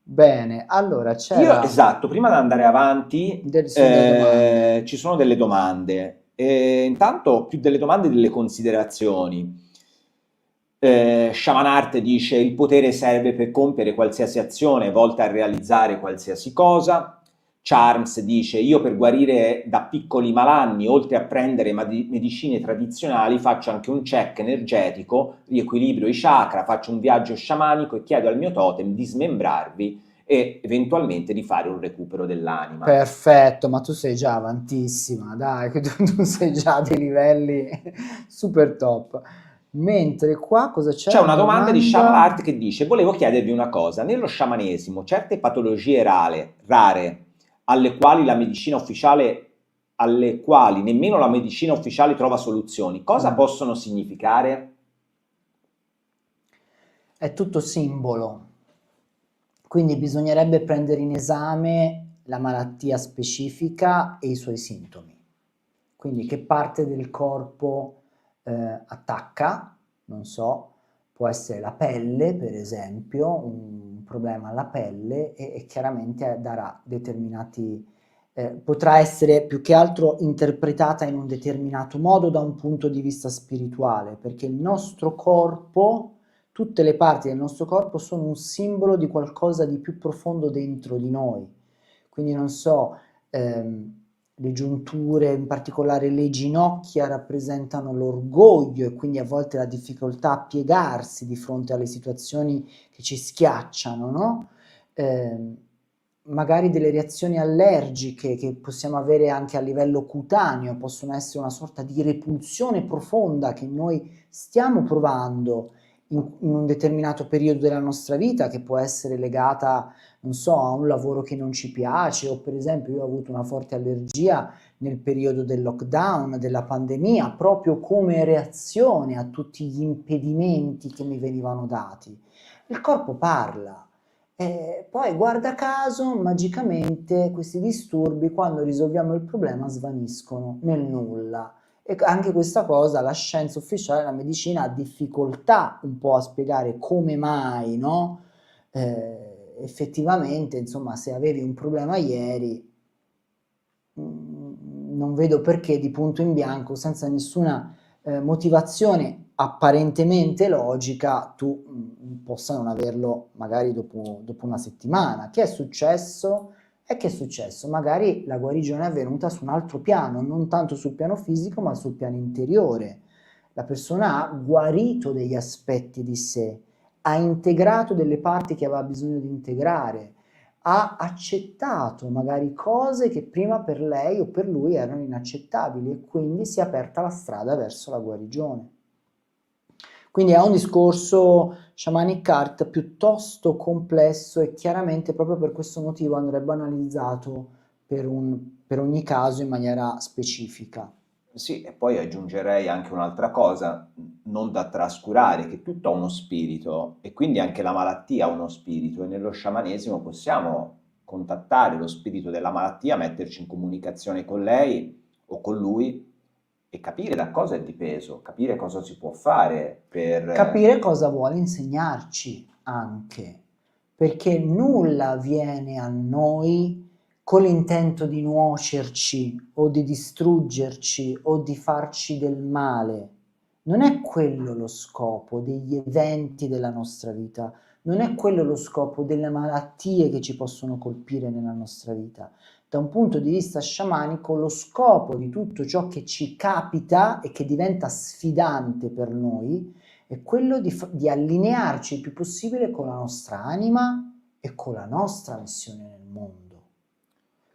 Bene, allora Io, c'era, esatto, prima di andare avanti, sono delle domande. ci sono delle domande. Intanto, più delle domande, delle considerazioni. Shaman Art dice: il potere serve per compiere qualsiasi azione volta a realizzare qualsiasi cosa. Charms dice: io per guarire da piccoli malanni, oltre a prendere medicine tradizionali, faccio anche un check energetico, riequilibrio i chakra, faccio un viaggio sciamanico e chiedo al mio totem di smembrarvi e eventualmente di fare un recupero dell'anima. Perfetto, ma tu sei già avantissima, dai, che tu sei già a dei livelli super top. Mentre qua cosa C'è c'era? una Una domanda di Shaman domanda? Art che dice: volevo chiedervi una cosa, nello sciamanesimo certe patologie rare, alle quali la medicina ufficiale, alle quali nemmeno la medicina ufficiale trova soluzioni, cosa Mm. possono significare? È tutto simbolo, quindi bisognerebbe prendere in esame la malattia specifica e i suoi sintomi. Quindi che parte del corpo attacca, non so, può essere la pelle, per esempio, un problema alla pelle e chiaramente darà determinati, potrà essere più che altro interpretata in un determinato modo da un punto di vista spirituale, perché il nostro corpo, tutte le parti del nostro corpo sono un simbolo di qualcosa di più profondo dentro di noi. Quindi non so, le giunture, in particolare le ginocchia, rappresentano l'orgoglio e quindi a volte la difficoltà a piegarsi di fronte alle situazioni che ci schiacciano, no? Ehm, Magari delle reazioni allergiche che possiamo avere anche a livello cutaneo, possono essere una sorta di repulsione profonda che noi stiamo provando in un determinato periodo della nostra vita, che può essere legata, non so, a un lavoro che non ci piace, o per esempio io ho avuto una forte allergia nel periodo del lockdown, della pandemia, proprio come reazione a tutti gli impedimenti che mi venivano dati. Il corpo parla. E poi, guarda caso, magicamente questi disturbi, quando risolviamo il problema, svaniscono nel nulla. E anche questa cosa, la scienza ufficiale, la medicina, ha difficoltà un po' a spiegare come mai, no? Effettivamente, insomma, se avevi un problema ieri, non vedo perché di punto in bianco, senza nessuna motivazione apparentemente logica, tu possa non averlo magari dopo una settimana. Che è successo? E che è successo? Magari la guarigione è avvenuta su un altro piano, non tanto sul piano fisico, ma sul piano interiore. La persona ha guarito degli aspetti di sé, ha integrato delle parti che aveva bisogno di integrare, ha accettato magari cose che prima per lei o per lui erano inaccettabili e quindi si è aperta la strada verso la guarigione. Quindi è un discorso shamanic art piuttosto complesso e chiaramente proprio per questo motivo andrebbe analizzato per ogni caso in maniera specifica. Sì, e poi aggiungerei anche un'altra cosa, non da trascurare, che tutto ha uno spirito e quindi anche la malattia ha uno spirito e nello sciamanesimo possiamo contattare lo spirito della malattia, metterci in comunicazione con lei o con lui e capire da cosa è dipeso, capire cosa si può fare per... Capire cosa vuole insegnarci anche, perché nulla viene a noi con l'intento di nuocerci o di distruggerci o di farci del male. Non è quello lo scopo degli eventi della nostra vita, non è quello lo scopo delle malattie che ci possono colpire nella nostra vita. Da un punto di vista sciamanico, lo scopo di tutto ciò che ci capita e che diventa sfidante per noi è quello di allinearci il più possibile con la nostra anima e con la nostra missione nel mondo.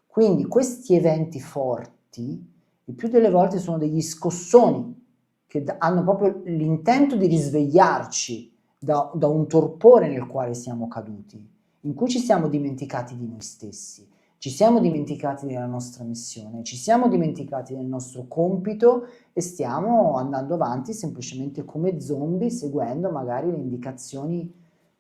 Quindi questi eventi forti il più delle volte sono degli scossoni che hanno proprio l'intento di risvegliarci da un torpore nel quale siamo caduti, in cui ci siamo dimenticati di noi stessi, ci siamo dimenticati della nostra missione, ci siamo dimenticati del nostro compito e stiamo andando avanti semplicemente come zombie, seguendo magari le indicazioni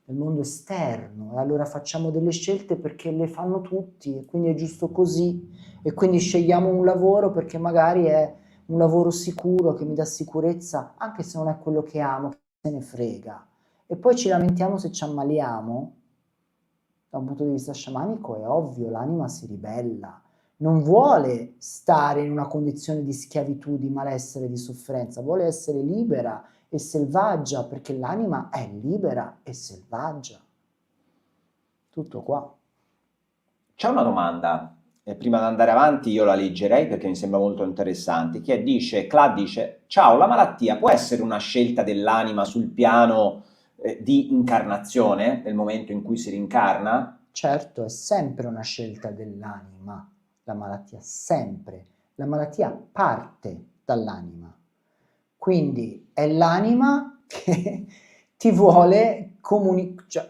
del mondo esterno, e allora facciamo delle scelte perché le fanno tutti e quindi è giusto così, e quindi scegliamo un lavoro perché magari è un lavoro sicuro che mi dà sicurezza, anche se non è quello che amo, che se ne frega. E poi ci lamentiamo se ci ammaliamo. Da un punto di vista sciamanico è ovvio, l'anima si ribella, non vuole stare in una condizione di schiavitù, di malessere, di sofferenza, vuole essere libera e selvaggia, perché l'anima è libera e selvaggia. Tutto qua. C'è una domanda, e prima di andare avanti io la leggerei perché mi sembra molto interessante, che dice, Cla dice, ciao, la malattia può essere una scelta dell'anima sul piano di incarnazione, nel momento in cui si rincarna? Certo, è sempre una scelta dell'anima, la malattia, sempre. La malattia parte dall'anima. Quindi è l'anima che ti vuole comunicare, cioè,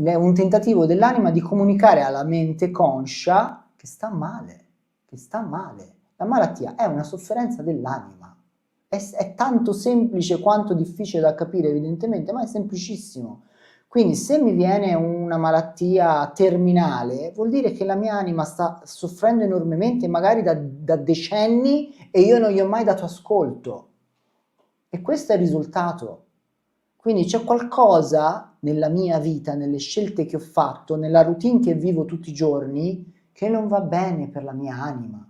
è un tentativo dell'anima di comunicare alla mente conscia che sta male, che sta male. La malattia è una sofferenza dell'anima. È tanto semplice quanto difficile da capire, evidentemente, ma è semplicissimo. Quindi se mi viene una malattia terminale, vuol dire che la mia anima sta soffrendo enormemente, magari da decenni, e io non gli ho mai dato ascolto. E questo è il risultato. Quindi c'è qualcosa nella mia vita, nelle scelte che ho fatto, nella routine che vivo tutti i giorni, che non va bene per la mia anima.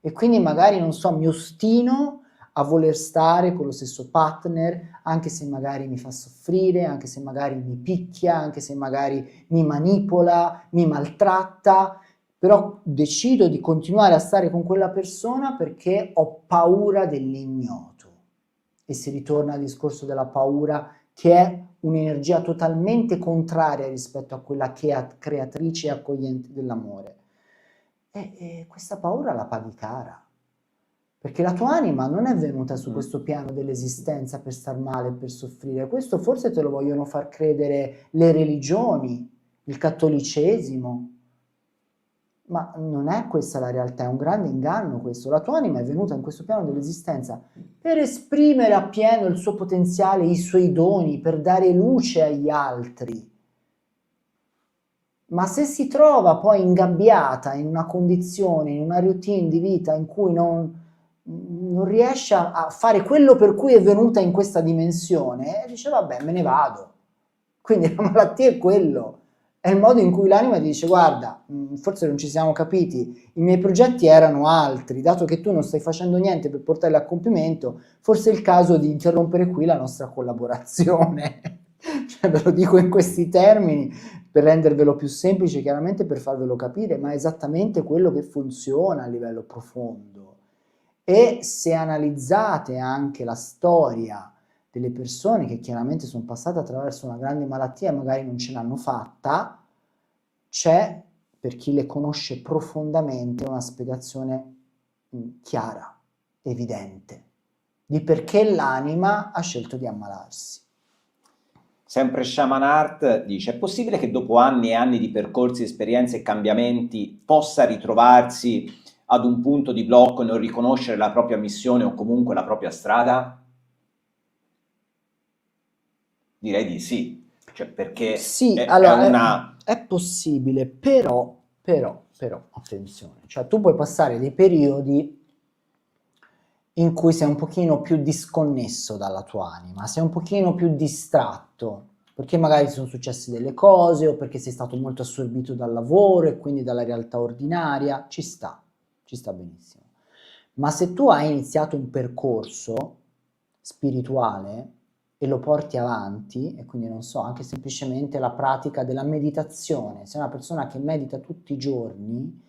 E quindi magari, non so, mi ostino a voler stare con lo stesso partner, anche se magari mi fa soffrire, anche se magari mi picchia, anche se magari mi manipola, mi maltratta, però decido di continuare a stare con quella persona perché ho paura dell'ignoto. E si ritorna al discorso della paura, che è un'energia totalmente contraria rispetto a quella che è creatrice e accogliente dell'amore. E questa paura la paghi cara, perché la tua anima non è venuta su questo piano dell'esistenza per star male, per soffrire. Questo forse te lo vogliono far credere le religioni, il cattolicesimo, ma non è questa la realtà, è un grande inganno questo. La tua anima è venuta in questo piano dell'esistenza per esprimere appieno il suo potenziale, i suoi doni, per dare luce agli altri. Ma se si trova poi ingabbiata in una condizione, in una routine di vita in cui non riesce a fare quello per cui è venuta in questa dimensione, dice vabbè, me ne vado. Quindi la malattia è quello. È il modo in cui l'anima ti dice guarda, forse non ci siamo capiti, i miei progetti erano altri, dato che tu non stai facendo niente per portarli a compimento, forse è il caso di interrompere qui la nostra collaborazione. Cioè, ve lo dico in questi termini per rendervelo più semplice, chiaramente per farvelo capire, ma è esattamente quello che funziona a livello profondo. E se analizzate anche la storia delle persone che chiaramente sono passate attraverso una grande malattia e magari non ce l'hanno fatta, c'è, per chi le conosce profondamente, una spiegazione chiara, evidente, di perché l'anima ha scelto di ammalarsi. Sempre Shaman Art dice, è possibile che dopo anni e anni di percorsi, esperienze e cambiamenti possa ritrovarsi ad un punto di blocco e non riconoscere la propria missione o comunque la propria strada? Direi di sì, cioè perché sì, è allora, è possibile, però, attenzione, cioè tu puoi passare dei periodi in cui sei un pochino più disconnesso dalla tua anima, sei un pochino più distratto, perché magari ti sono successe delle cose o perché sei stato molto assorbito dal lavoro e quindi dalla realtà ordinaria, ci sta benissimo. Ma se tu hai iniziato un percorso spirituale e lo porti avanti, e quindi non so, anche semplicemente la pratica della meditazione, sei una persona che medita tutti i giorni,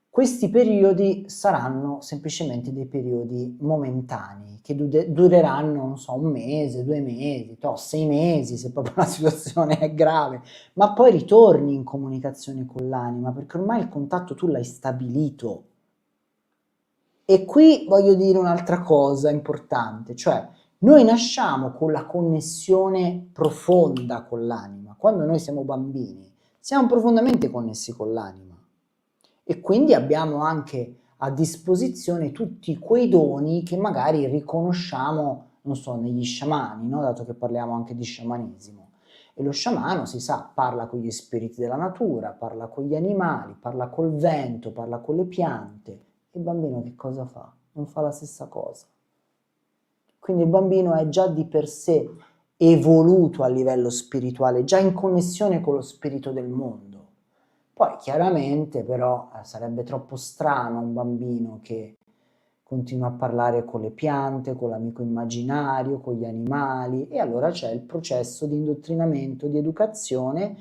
questi periodi saranno semplicemente dei periodi momentanei, che dureranno, non so, 1 mese, 2 mesi, 6 mesi, se proprio la situazione è grave, ma poi ritorni in comunicazione con l'anima, perché ormai il contatto tu l'hai stabilito. E qui voglio dire un'altra cosa importante, cioè noi nasciamo con la connessione profonda con l'anima. Quando noi siamo bambini, siamo profondamente connessi con l'anima e quindi abbiamo anche a disposizione tutti quei doni che magari riconosciamo, non so, negli sciamani, no? Dato che parliamo anche di sciamanesimo. E lo sciamano, si sa, parla con gli spiriti della natura, parla con gli animali, parla col vento, parla con le piante. Il bambino che cosa fa? Non fa la stessa cosa. Quindi il bambino è già di per sé evoluto a livello spirituale, già in connessione con lo spirito del mondo. Poi chiaramente però sarebbe troppo strano un bambino che continua a parlare con le piante, con l'amico immaginario, con gli animali, e allora c'è il processo di indottrinamento, di educazione,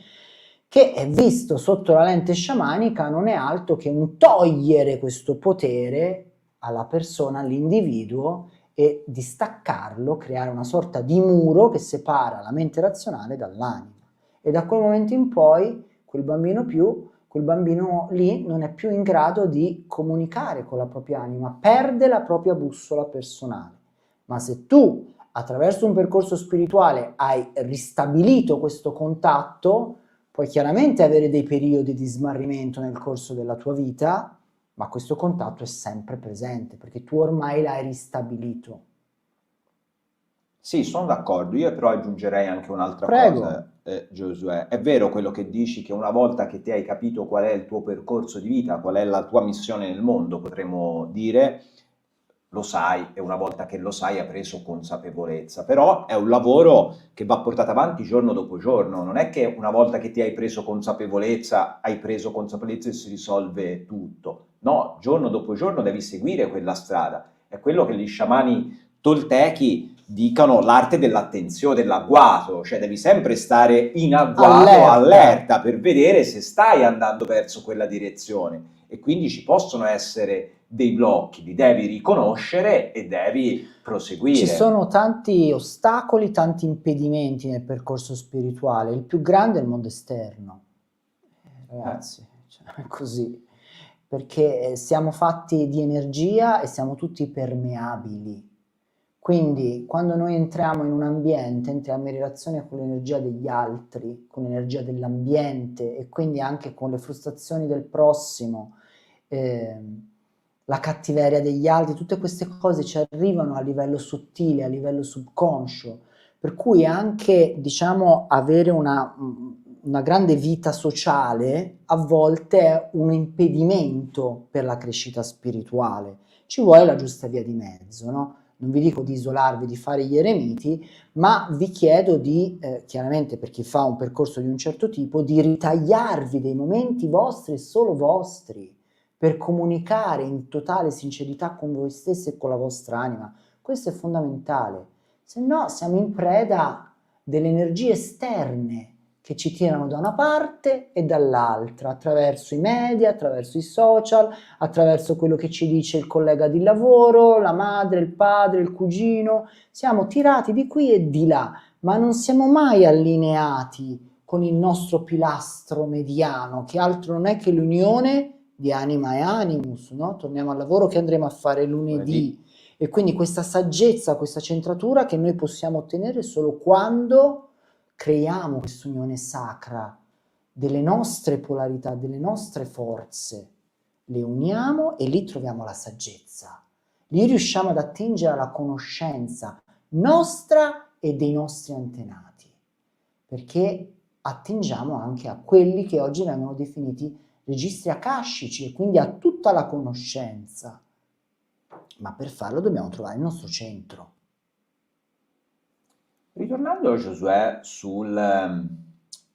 che è visto sotto la lente sciamanica non è altro che un togliere questo potere alla persona, all'individuo, e distaccarlo, creare una sorta di muro che separa la mente razionale dall'anima. E da quel momento in poi quel bambino lì non è più in grado di comunicare con la propria anima, perde la propria bussola personale. Ma se tu, attraverso un percorso spirituale, hai ristabilito questo contatto, puoi chiaramente avere dei periodi di smarrimento nel corso della tua vita, ma questo contatto è sempre presente, perché tu ormai l'hai ristabilito. Sì, sono d'accordo, io però aggiungerei anche un'altra Prego. cosa, Giosuè. È vero quello che dici, che una volta che ti hai capito qual è il tuo percorso di vita, qual è la tua missione nel mondo, potremmo dire, lo sai, e una volta che lo sai hai preso consapevolezza. Però è un lavoro che va portato avanti giorno dopo giorno, non è che una volta che ti hai preso consapevolezza e si risolve tutto. No, giorno dopo giorno devi seguire quella strada. È quello che gli sciamani toltechi dicano l'arte dell'attenzione, dell'agguato, cioè devi sempre stare in agguato, allerta, per vedere se stai andando verso quella direzione, e quindi ci possono essere dei blocchi, li devi riconoscere e devi proseguire. Ci sono tanti ostacoli, tanti impedimenti nel percorso spirituale, il più grande è il mondo esterno. Ragazzi, cioè, è così, perché siamo fatti di energia e siamo tutti permeabili. Quindi quando noi entriamo in un ambiente, entriamo in relazione con l'energia degli altri, con l'energia dell'ambiente e quindi anche con le frustrazioni del prossimo, la cattiveria degli altri, tutte queste cose ci arrivano a livello sottile, a livello subconscio, per cui anche, diciamo, avere una grande vita sociale a volte è un impedimento per la crescita spirituale. Ci vuole la giusta via di mezzo, no? Non vi dico di isolarvi, di fare gli eremiti, ma vi chiedo di, chiaramente per chi fa un percorso di un certo tipo, di ritagliarvi dei momenti vostri e solo vostri, per comunicare in totale sincerità con voi stessi e con la vostra anima. Questo è fondamentale, se no siamo in preda delle energie esterne che ci tirano da una parte e dall'altra, attraverso i media, attraverso i social, attraverso quello che ci dice il collega di lavoro, la madre, il padre, il cugino. Siamo tirati di qui e di là, ma non siamo mai allineati con il nostro pilastro mediano, che altro non è che l'unione di anima e animus, no? Torniamo al lavoro che andremo a fare lunedì. E quindi questa saggezza, questa centratura che noi possiamo ottenere solo quando creiamo questa unione sacra delle nostre polarità, delle nostre forze, le uniamo e lì troviamo la saggezza, lì riusciamo ad attingere alla conoscenza nostra e dei nostri antenati, perché attingiamo anche a quelli che oggi vengono definiti registri akashici e quindi a tutta la conoscenza, ma per farlo dobbiamo trovare il nostro centro. Ritornando, Giosuè, sul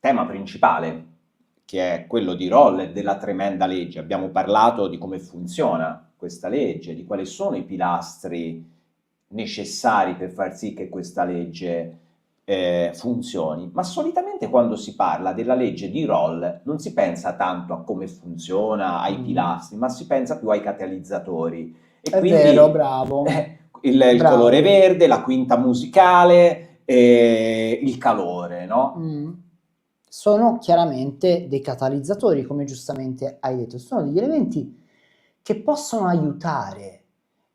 tema principale, che è quello di Roll e della tremenda legge, abbiamo parlato di come funziona questa legge, di quali sono i pilastri necessari per far sì che questa legge funzioni, ma solitamente quando si parla della legge di Roll non si pensa tanto a come funziona, ai pilastri, ma si pensa più ai catalizzatori. E è quindi, vero, bravo. Il colore verde, la quinta musicale, il calore, no? Sono chiaramente dei catalizzatori, come giustamente hai detto, sono degli elementi che possono aiutare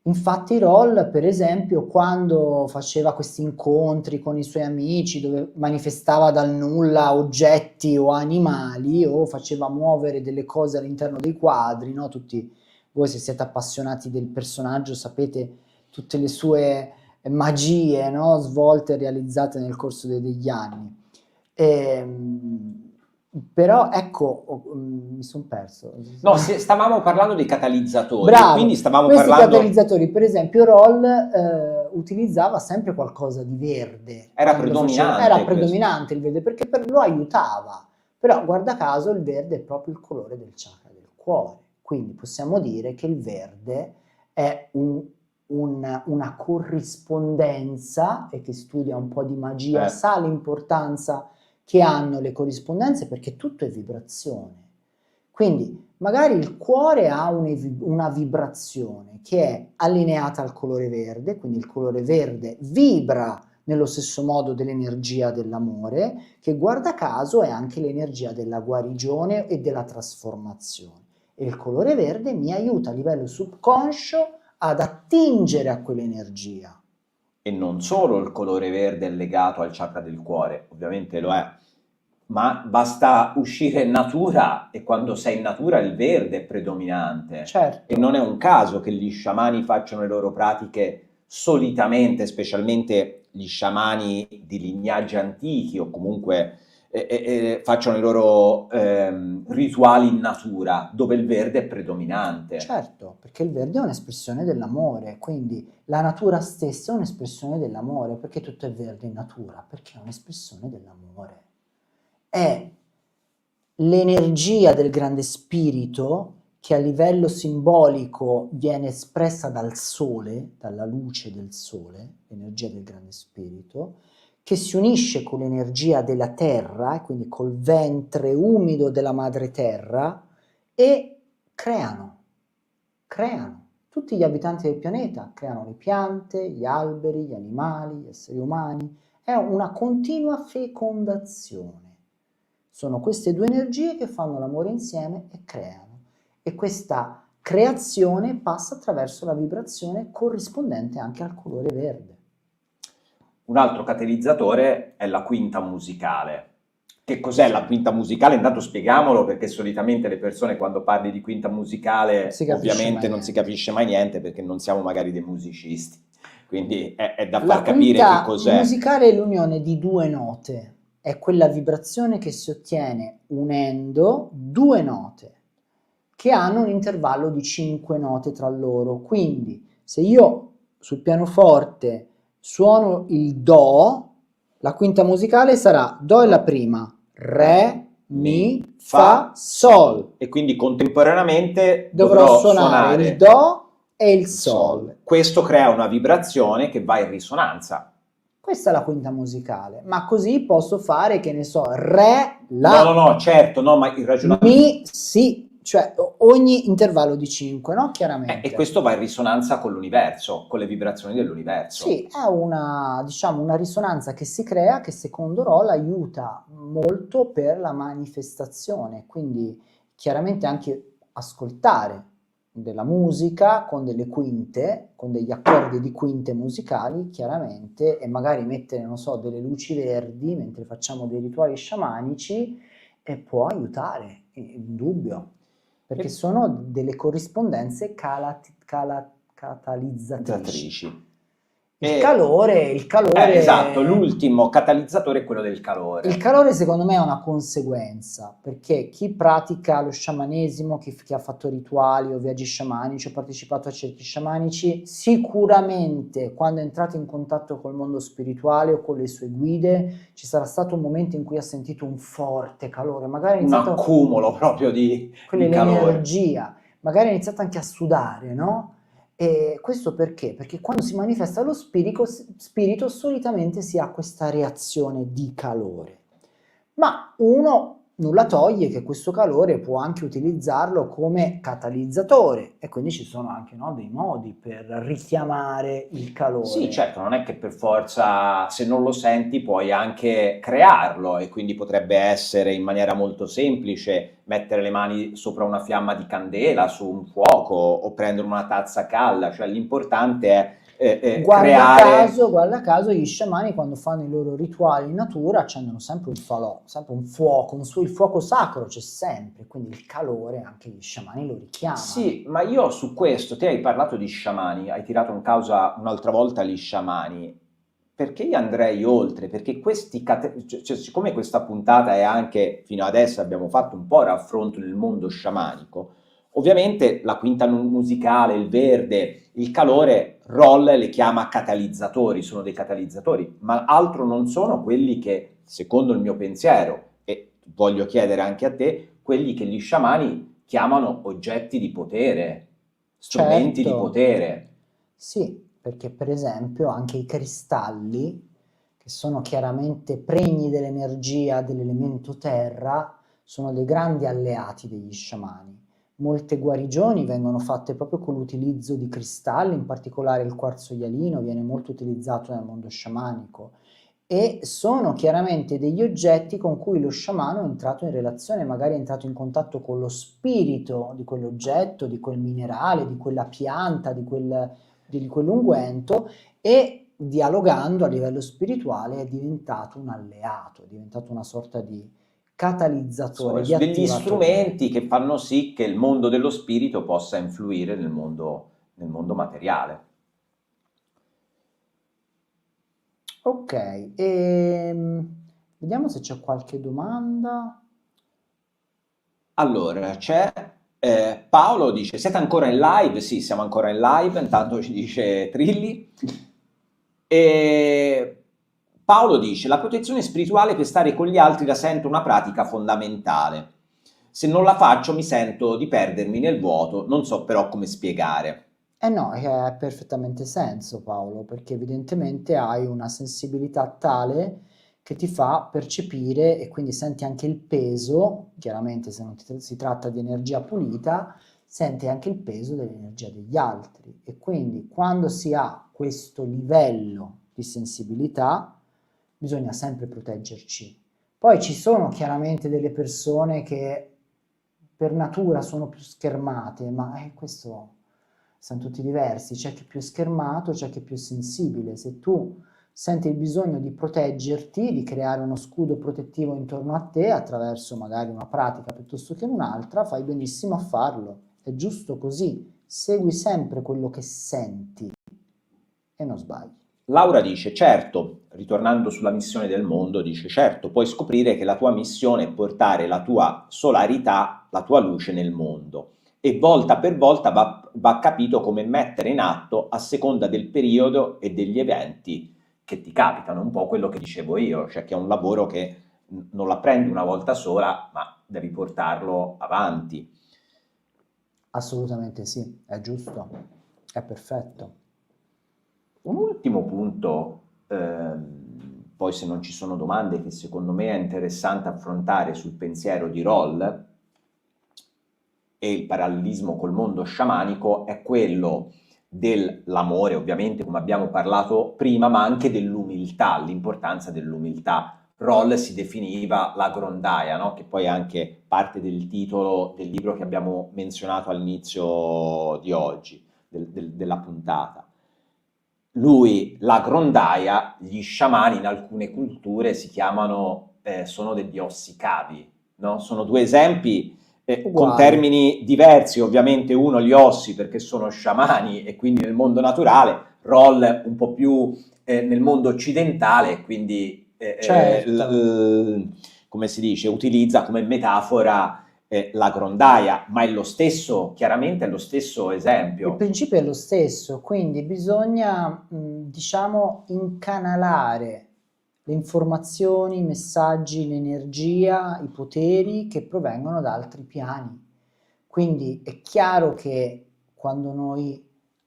Infatti Roll, per esempio, quando faceva questi incontri con i suoi amici, dove manifestava dal nulla oggetti o animali, o faceva muovere delle cose all'interno dei quadri, no? Tutti voi, se siete appassionati del personaggio, sapete tutte le sue magie, no? Svolte e realizzate nel corso degli anni. Ehm, Però ecco, mi sono perso. No, stavamo parlando dei catalizzatori, Bravo, quindi stavamo questi parlando... catalizzatori, per esempio Roll utilizzava sempre qualcosa di verde. Era quando predominante era questo. predominante il verde, perché lo aiutava, però guarda caso il verde è proprio il colore del chakra del cuore, quindi possiamo dire che il verde è una corrispondenza, e chi studia un po' di magia sa l'importanza che hanno le corrispondenze, perché tutto è vibrazione. Quindi magari il cuore ha una vibrazione che è allineata al colore verde, quindi il colore verde vibra nello stesso modo dell'energia dell'amore, che guarda caso è anche l'energia della guarigione e della trasformazione. E il colore verde mi aiuta a livello subconscio ad attingere a quell'energia. E non solo il colore verde è legato al chakra del cuore, ovviamente lo è, ma basta uscire in natura e quando sei in natura il verde è predominante. Certo. E non è un caso che gli sciamani facciano le loro pratiche solitamente, specialmente gli sciamani di lignaggi antichi o comunque facciano i loro rituali in natura, dove il verde è predominante. Certo, perché il verde è un'espressione dell'amore, quindi la natura stessa è un'espressione dell'amore. Perché tutto è verde in natura? Perché è un'espressione dell'amore. È l'energia del grande spirito che a livello simbolico viene espressa dal sole, dalla luce del sole, l'energia del grande spirito, che si unisce con l'energia della terra, quindi col ventre umido della madre terra, e creano. Tutti gli abitanti del pianeta creano le piante, gli alberi, gli animali, gli esseri umani. È una continua fecondazione. Sono queste due energie che fanno l'amore insieme e creano. E questa creazione passa attraverso la vibrazione corrispondente anche al colore verde. Un altro catalizzatore è la quinta musicale. Che cos'è la quinta musicale? Intanto spieghiamolo, perché solitamente le persone quando parli di quinta musicale ovviamente non si capisce mai niente, perché non siamo magari dei musicisti. Quindi è da far capire che cos'è. La musicale è l'unione di due note, è quella vibrazione che si ottiene unendo due note che hanno un intervallo di 5 note tra loro. Quindi se io sul pianoforte suono il Do, la quinta musicale sarà Do è la prima, Re, Mi, Fa, Sol. E quindi contemporaneamente dovrò suonare il Do e il Sol. Questo crea una vibrazione che va in risonanza. Questa è la quinta musicale, ma così posso fare, che ne so, Re, La. No, certo, no, ma il ragionamento... Mi, Si, cioè ogni intervallo di 5, no? Chiaramente. E questo va in risonanza con l'universo, con le vibrazioni dell'universo. Sì, è una risonanza che si crea, che secondo Roll aiuta molto per la manifestazione, quindi chiaramente anche ascoltare della musica con delle quinte, con degli accordi di quinte musicali, chiaramente, e magari mettere, non so, delle luci verdi mentre facciamo dei rituali sciamanici, e può aiutare, indubbio, perché sono delle corrispondenze catalizzatrici. Il calore... esatto, l'ultimo catalizzatore è quello del calore. Il calore secondo me è una conseguenza, perché chi pratica lo sciamanesimo, chi ha fatto rituali o viaggi sciamanici o partecipato a cerchi sciamanici, sicuramente quando è entrato in contatto col mondo spirituale o con le sue guide ci sarà stato un momento in cui ha sentito un forte calore, magari un accumulo proprio di calore. L'energia, magari ha iniziato anche a sudare, no? E questo perché? Perché quando si manifesta lo spirito solitamente si ha questa reazione di calore. Ma uno nulla toglie che questo calore può anche utilizzarlo come catalizzatore e quindi ci sono anche, no, dei modi per richiamare il Sì, calore. certo, non è che per forza, se non lo senti, puoi anche crearlo e quindi potrebbe essere in maniera molto semplice mettere le mani sopra una fiamma di candela, su un fuoco o prendere una tazza calda, cioè l'importante è creare. Guarda caso, gli sciamani quando fanno i loro rituali in natura accendono sempre un falò, sempre un fuoco, il fuoco sacro c'è sempre, quindi il calore anche gli sciamani lo richiamano. Sì, ma io su questo, te hai parlato di sciamani, hai tirato in causa un'altra volta gli sciamani, perché io andrei oltre, perché cioè, siccome questa puntata è anche, fino adesso abbiamo fatto un po' raffronto nel mondo sciamanico, ovviamente la quinta musicale, il verde, il calore, Roll le chiama catalizzatori, sono dei catalizzatori, ma altro non sono quelli che, secondo il mio pensiero, e voglio chiedere anche a te, quelli che gli sciamani chiamano oggetti di potere, strumenti di Certo, potere. sì, perché per esempio anche i cristalli, che sono chiaramente pregni dell'energia dell'elemento terra, sono dei grandi alleati degli sciamani. Molte guarigioni vengono fatte proprio con l'utilizzo di cristalli, in particolare il quarzo ialino viene molto utilizzato nel mondo sciamanico e sono chiaramente degli oggetti con cui lo sciamano è entrato in relazione, magari è entrato in contatto con lo spirito di quell'oggetto, di quel minerale, di quella pianta, di quell'unguento e dialogando a livello spirituale è diventato un alleato, è diventato una sorta di catalizzatore, di Degli attivatore. strumenti che fanno sì che il mondo dello spirito possa influire nel mondo materiale. Ok, vediamo se c'è qualche domanda. Allora, c'è Paolo dice, siete ancora in live? Sì, siamo ancora in live, intanto ci dice Trilli. E Paolo dice, la protezione spirituale per stare con gli altri la sento una pratica fondamentale. Se non la faccio mi sento di perdermi nel vuoto, non so però come spiegare. Eh no, ha perfettamente senso Paolo, perché evidentemente hai una sensibilità tale che ti fa percepire e quindi senti anche il peso, chiaramente se non si tratta di energia pulita, senti anche il peso dell'energia degli altri e quindi quando si ha questo livello di sensibilità bisogna sempre proteggerci. Poi ci sono chiaramente delle persone che per natura sono più schermate, ma questo sono tutti diversi, c'è chi è più schermato, c'è chi è più sensibile. Se tu senti il bisogno di proteggerti, di creare uno scudo protettivo intorno a te attraverso magari una pratica piuttosto che un'altra, fai benissimo a farlo. È giusto così. Segui sempre quello che senti e non sbagli. Laura dice, certo, ritornando sulla missione del mondo, dice, certo, puoi scoprire che la tua missione è portare la tua solarità, la tua luce nel mondo e volta per volta va capito come mettere in atto a seconda del periodo e degli eventi che ti capitano, un po' quello che dicevo io, cioè che è un lavoro che non la prendi una volta sola, ma devi portarlo avanti. Assolutamente sì, è giusto, è perfetto. Un ultimo punto, poi se non ci sono domande, che secondo me è interessante affrontare sul pensiero di Roll e il parallelismo col mondo sciamanico, è quello dell'amore, ovviamente, come abbiamo parlato prima, ma anche dell'umiltà, l'importanza dell'umiltà. Roll si definiva la grondaia, no? Che poi è anche parte del titolo del libro che abbiamo menzionato all'inizio di oggi, della puntata. Lui, la grondaia, gli sciamani in alcune culture si chiamano, sono degli ossicavi, no? Sono due esempi con Uguali. termini diversi, ovviamente uno gli ossi perché sono sciamani e quindi nel mondo naturale, Roll un po' più nel mondo occidentale, quindi Certo. come si dice, utilizza come metafora la grondaia, ma è lo stesso, chiaramente è lo stesso Il esempio. principio è lo stesso, quindi bisogna, diciamo, incanalare le informazioni, i messaggi, l'energia, i poteri che provengono da altri piani. Quindi è chiaro che quando noi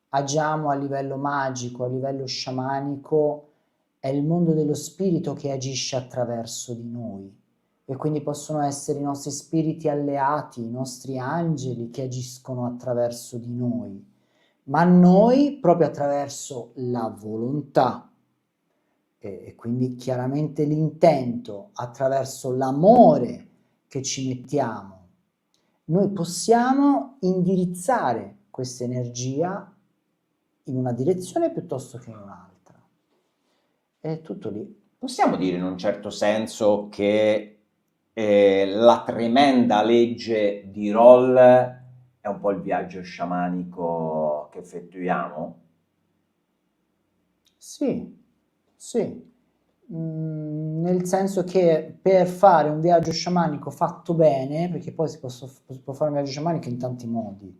agiamo a livello magico, a livello sciamanico, è il mondo dello spirito che agisce attraverso di noi e quindi possono essere i nostri spiriti alleati, i nostri angeli che agiscono attraverso di noi, ma noi proprio attraverso la volontà e quindi chiaramente l'intento, attraverso l'amore che ci mettiamo, noi possiamo indirizzare questa energia in una direzione piuttosto che in un'altra. È tutto lì. Possiamo dire in un certo senso che la tremenda legge di Roll è un po' il viaggio sciamanico che effettuiamo? Sì, sì. Nel senso che per fare un viaggio sciamanico fatto bene, perché poi si può fare un viaggio sciamanico in tanti modi,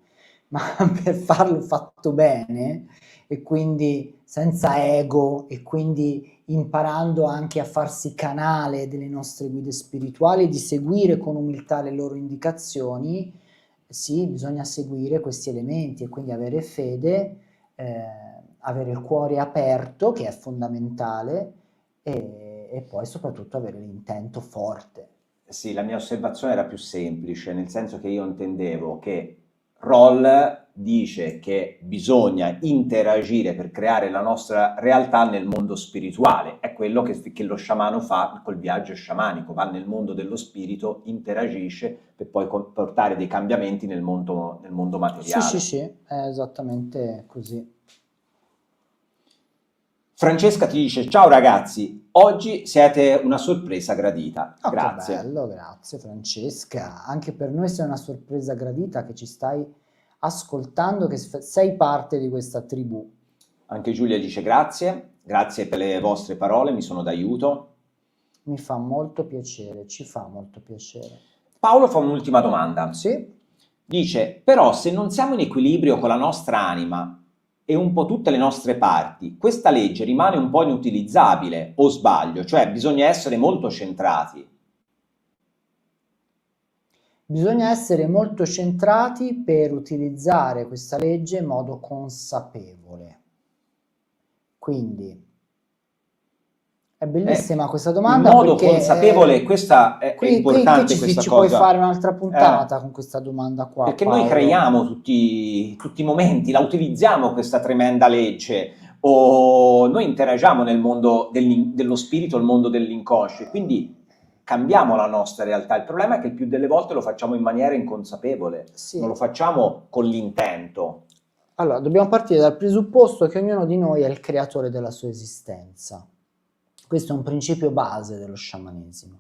ma per farlo fatto bene e quindi senza ego e quindi imparando anche a farsi canale delle nostre guide spirituali, di seguire con umiltà le loro indicazioni, sì, bisogna seguire questi elementi e quindi avere fede, avere il cuore aperto, che è fondamentale, e poi soprattutto avere l'intento forte. Sì, la mia osservazione era più semplice, nel senso che io intendevo che Roll dice che bisogna interagire per creare la nostra realtà nel mondo spirituale. È quello che lo sciamano fa col viaggio sciamanico, va nel mondo dello spirito, interagisce per poi portare dei cambiamenti nel mondo Sì, sì, materiale. sì, è esattamente così. Francesca ti dice: ciao ragazzi, oggi siete una sorpresa gradita. Oh, che Grazie. bello, grazie Francesca. Anche per noi sei una sorpresa gradita che ci stai ascoltando, che sei parte di questa tribù. Anche Giulia dice grazie per le vostre parole, mi sono d'aiuto. Mi fa molto piacere, ci fa molto piacere. Paolo fa un'ultima domanda. Sì? Dice: però se non siamo in equilibrio con la nostra anima e un po' tutte le nostre parti, questa legge rimane un po' inutilizzabile, o sbaglio? Cioè bisogna essere molto centrati. Bisogna essere molto centrati per utilizzare questa legge in modo consapevole. Quindi è bellissima questa domanda in modo perché consapevole, questa è importante questa ci cosa. puoi fare un'altra puntata con questa domanda qua, perché Paolo. noi creiamo tutti i momenti, la utilizziamo questa tremenda legge, o noi interagiamo nel mondo dello spirito, il mondo dell'inconscio, e quindi cambiamo la nostra realtà. Il problema è che il più delle volte lo facciamo in maniera inconsapevole, Sì. non lo facciamo con l'intento. Allora, dobbiamo partire dal presupposto che ognuno di noi è il creatore della sua esistenza. Questo è un principio base dello sciamanesimo.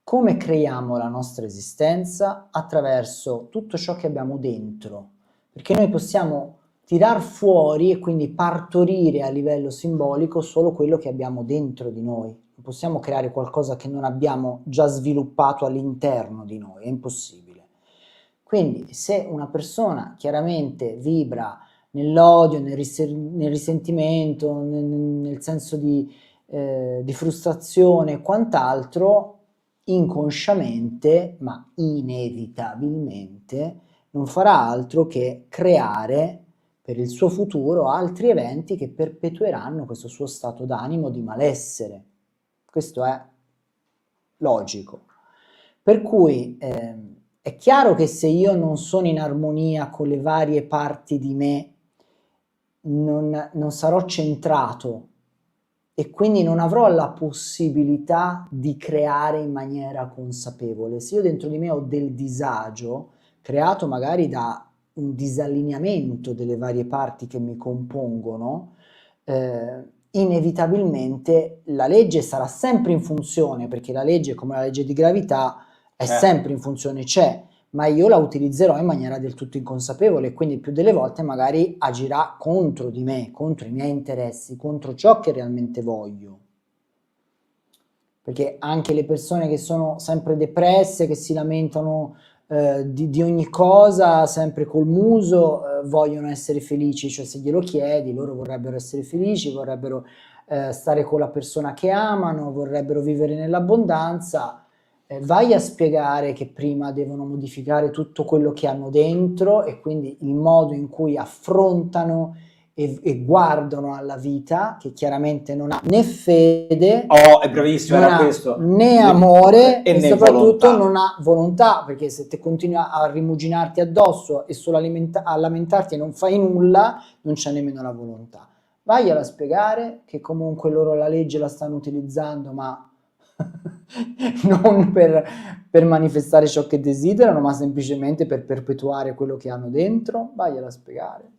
Come creiamo la nostra esistenza? Attraverso tutto ciò che abbiamo dentro, perché noi possiamo tirar fuori e quindi partorire a livello simbolico solo quello che abbiamo dentro di noi. Non possiamo creare qualcosa che non abbiamo già sviluppato all'interno di noi, è impossibile. Quindi se una persona chiaramente vibra nell'odio, nel risentimento, nel senso di frustrazione e quant'altro, inconsciamente, ma inevitabilmente, non farà altro che creare per il suo futuro altri eventi che perpetueranno questo suo stato d'animo di malessere. Questo è logico. Per cui è chiaro che se io non sono in armonia con le varie parti di me, non sarò centrato e quindi non avrò la possibilità di creare in maniera consapevole. Se io dentro di me ho del disagio, creato magari da un disallineamento delle varie parti che mi compongono, inevitabilmente la legge sarà sempre in funzione, perché la legge, come la legge di gravità, è sempre in funzione, c'è, ma io la utilizzerò in maniera del tutto inconsapevole e quindi più delle volte magari agirà contro di me, contro i miei interessi, contro ciò che realmente voglio. Perché anche le persone che sono sempre depresse, che si lamentano di ogni cosa, sempre col muso, vogliono essere felici, cioè se glielo chiedi, loro vorrebbero essere felici, vorrebbero stare con la persona che amano, vorrebbero vivere nell'abbondanza. Vai a spiegare che prima devono modificare tutto quello che hanno dentro e quindi il modo in cui affrontano e guardano alla vita, che chiaramente non ha né fede, Oh, è bravissimo, non era ha questo. né amore e né soprattutto volontà. non ha volontà, perché se te continui a rimuginarti addosso e solo a lamentarti e non fai nulla, non c'è nemmeno la volontà. Vagliela a spiegare che comunque loro la legge la stanno utilizzando, ma non per manifestare ciò che desiderano, ma semplicemente per perpetuare quello che hanno dentro. Vagliela a spiegare.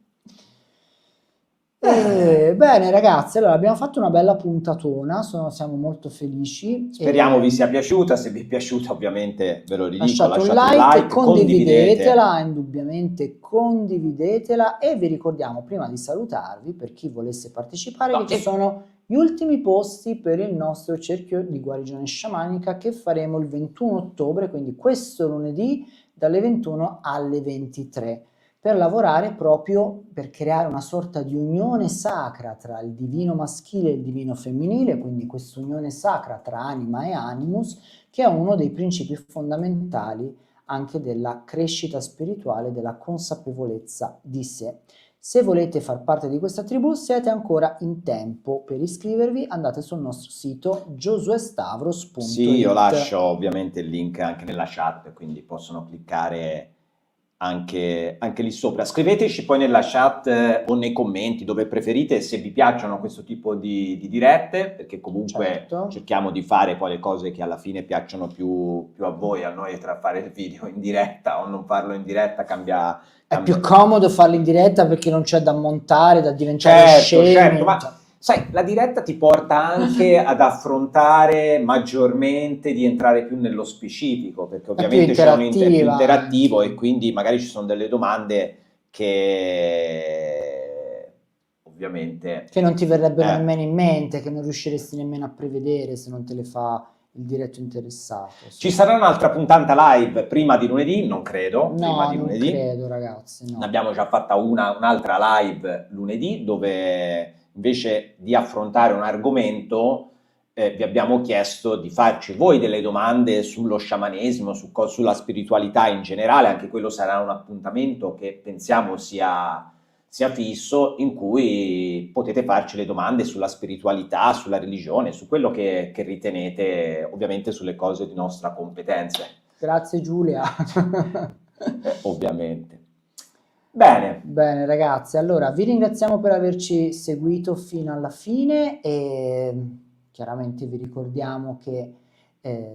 Bene ragazzi, allora abbiamo fatto una bella puntatona, siamo molto felici. Speriamo vi sia piaciuta, se vi è piaciuta ovviamente ve lo ridico, Lasciate un lasciate un like, condividetela, indubbiamente condividetela, e vi ricordiamo prima di salutarvi, per chi volesse partecipare, che ci sono gli ultimi posti per il nostro cerchio di guarigione sciamanica che faremo il 21 ottobre, quindi questo lunedì dalle 21 alle 23. Per lavorare proprio per creare una sorta di unione sacra tra il divino maschile e il divino femminile, quindi questa unione sacra tra anima e animus, che è uno dei principi fondamentali anche della crescita spirituale, della consapevolezza di sé. Se volete far parte di questa tribù siete ancora in tempo. Per iscrivervi andate sul nostro sito giosuestavros.it. Sì, io lascio ovviamente il link anche nella chat, quindi possono cliccare anche lì sopra. Scriveteci poi nella chat o nei commenti, dove preferite, se vi piacciono questo tipo di dirette, perché comunque cerchiamo di fare poi le cose che alla fine piacciono più a voi. A noi, tra fare il video in diretta o non farlo in diretta, cambia. È più comodo farlo in diretta perché non c'è da montare, da diventare scemi. Certo, ma sai, la diretta ti porta anche ad affrontare maggiormente, di entrare più nello specifico, perché ovviamente c'è un più interattivo e quindi magari ci sono delle domande che ovviamente che non ti verrebbero nemmeno in mente, che non riusciresti nemmeno a prevedere se non te le fa il diretto interessato. Ci sarà un'altra puntata live prima di lunedì? Non credo. No, prima di non lunedì. credo ragazzi. No. Ne abbiamo già fatta un'altra live lunedì, dove invece di affrontare un argomento vi abbiamo chiesto di farci voi delle domande sullo sciamanesimo, sulla spiritualità in generale. Anche quello sarà un appuntamento che pensiamo sia fisso, in cui potete farci le domande sulla spiritualità, sulla religione, su quello che ritenete, ovviamente sulle cose di nostra competenza. Grazie Giulia. Ovviamente. Bene ragazzi, allora vi ringraziamo per averci seguito fino alla fine e chiaramente vi ricordiamo che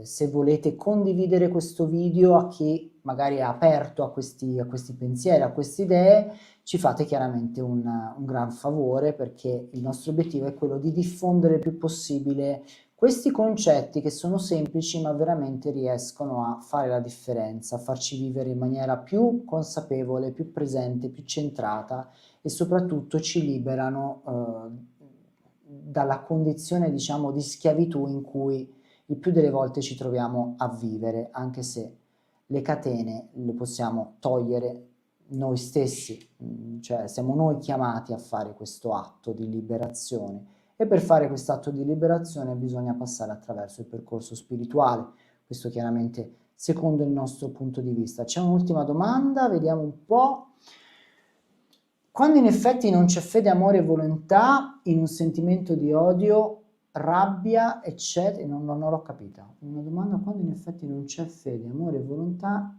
se volete condividere questo video a chi magari è aperto a questi pensieri, a queste idee, ci fate chiaramente un gran favore, perché il nostro obiettivo è quello di diffondere il più possibile questi concetti che sono semplici ma veramente riescono a fare la differenza, a farci vivere in maniera più consapevole, più presente, più centrata, e soprattutto ci liberano dalla condizione, diciamo, di schiavitù in cui il più delle volte ci troviamo a vivere, anche se le catene le possiamo togliere noi stessi, cioè siamo noi chiamati a fare questo atto di liberazione. E per fare questo atto di liberazione bisogna passare attraverso il percorso spirituale, questo chiaramente secondo il nostro punto di vista. C'è un'ultima domanda, vediamo un po'. Quando in effetti non c'è fede, amore e volontà, in un sentimento di odio, rabbia, eccetera, non l'ho capita. Una domanda: quando in effetti non c'è fede, amore e volontà,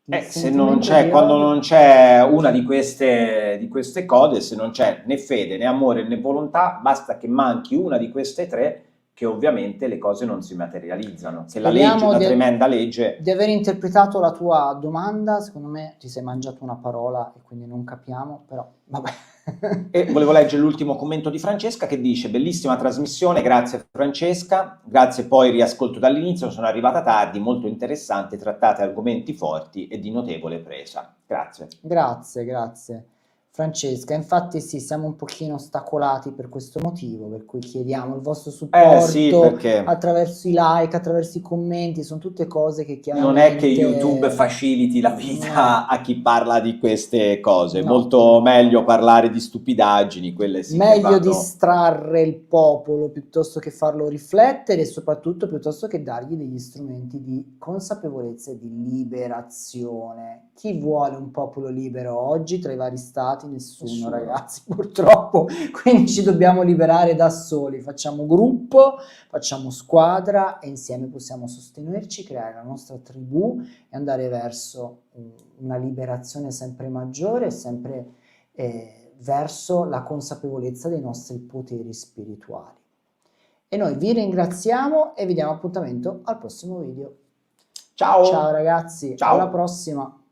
se non c'è, quando non c'è una di queste cose, se non c'è né fede, né amore, né volontà, basta che manchi una di queste tre, che ovviamente le cose non si materializzano. Che la legge, la tremenda legge... Di aver interpretato la tua domanda, secondo me ti sei mangiato una parola e quindi non capiamo, però vabbè. E volevo leggere l'ultimo commento di Francesca, che dice: bellissima trasmissione, grazie Francesca, grazie, poi riascolto dall'inizio, sono arrivata tardi, molto interessante, trattate argomenti forti e di notevole presa. Grazie Francesca. Infatti sì, siamo un pochino ostacolati per questo motivo, per cui chiediamo il vostro supporto attraverso i like, attraverso i commenti, sono tutte cose che chiaramente... Non è che YouTube faciliti la vita a chi parla di queste cose, molto meglio parlare di stupidaggini, quelle sì. Meglio distrarre il popolo piuttosto che farlo riflettere, e soprattutto piuttosto che dargli degli strumenti di consapevolezza e di liberazione. Chi vuole un popolo libero oggi tra i vari stati? aiutati nessuno, ragazzi, purtroppo, quindi ci dobbiamo liberare da soli, facciamo gruppo, facciamo squadra e insieme possiamo sostenerci, creare la nostra tribù e andare verso una liberazione sempre maggiore, sempre verso la consapevolezza dei nostri poteri spirituali. E noi vi ringraziamo e vi diamo appuntamento al prossimo video. Ciao! Ciao ragazzi, Ciao. alla prossima!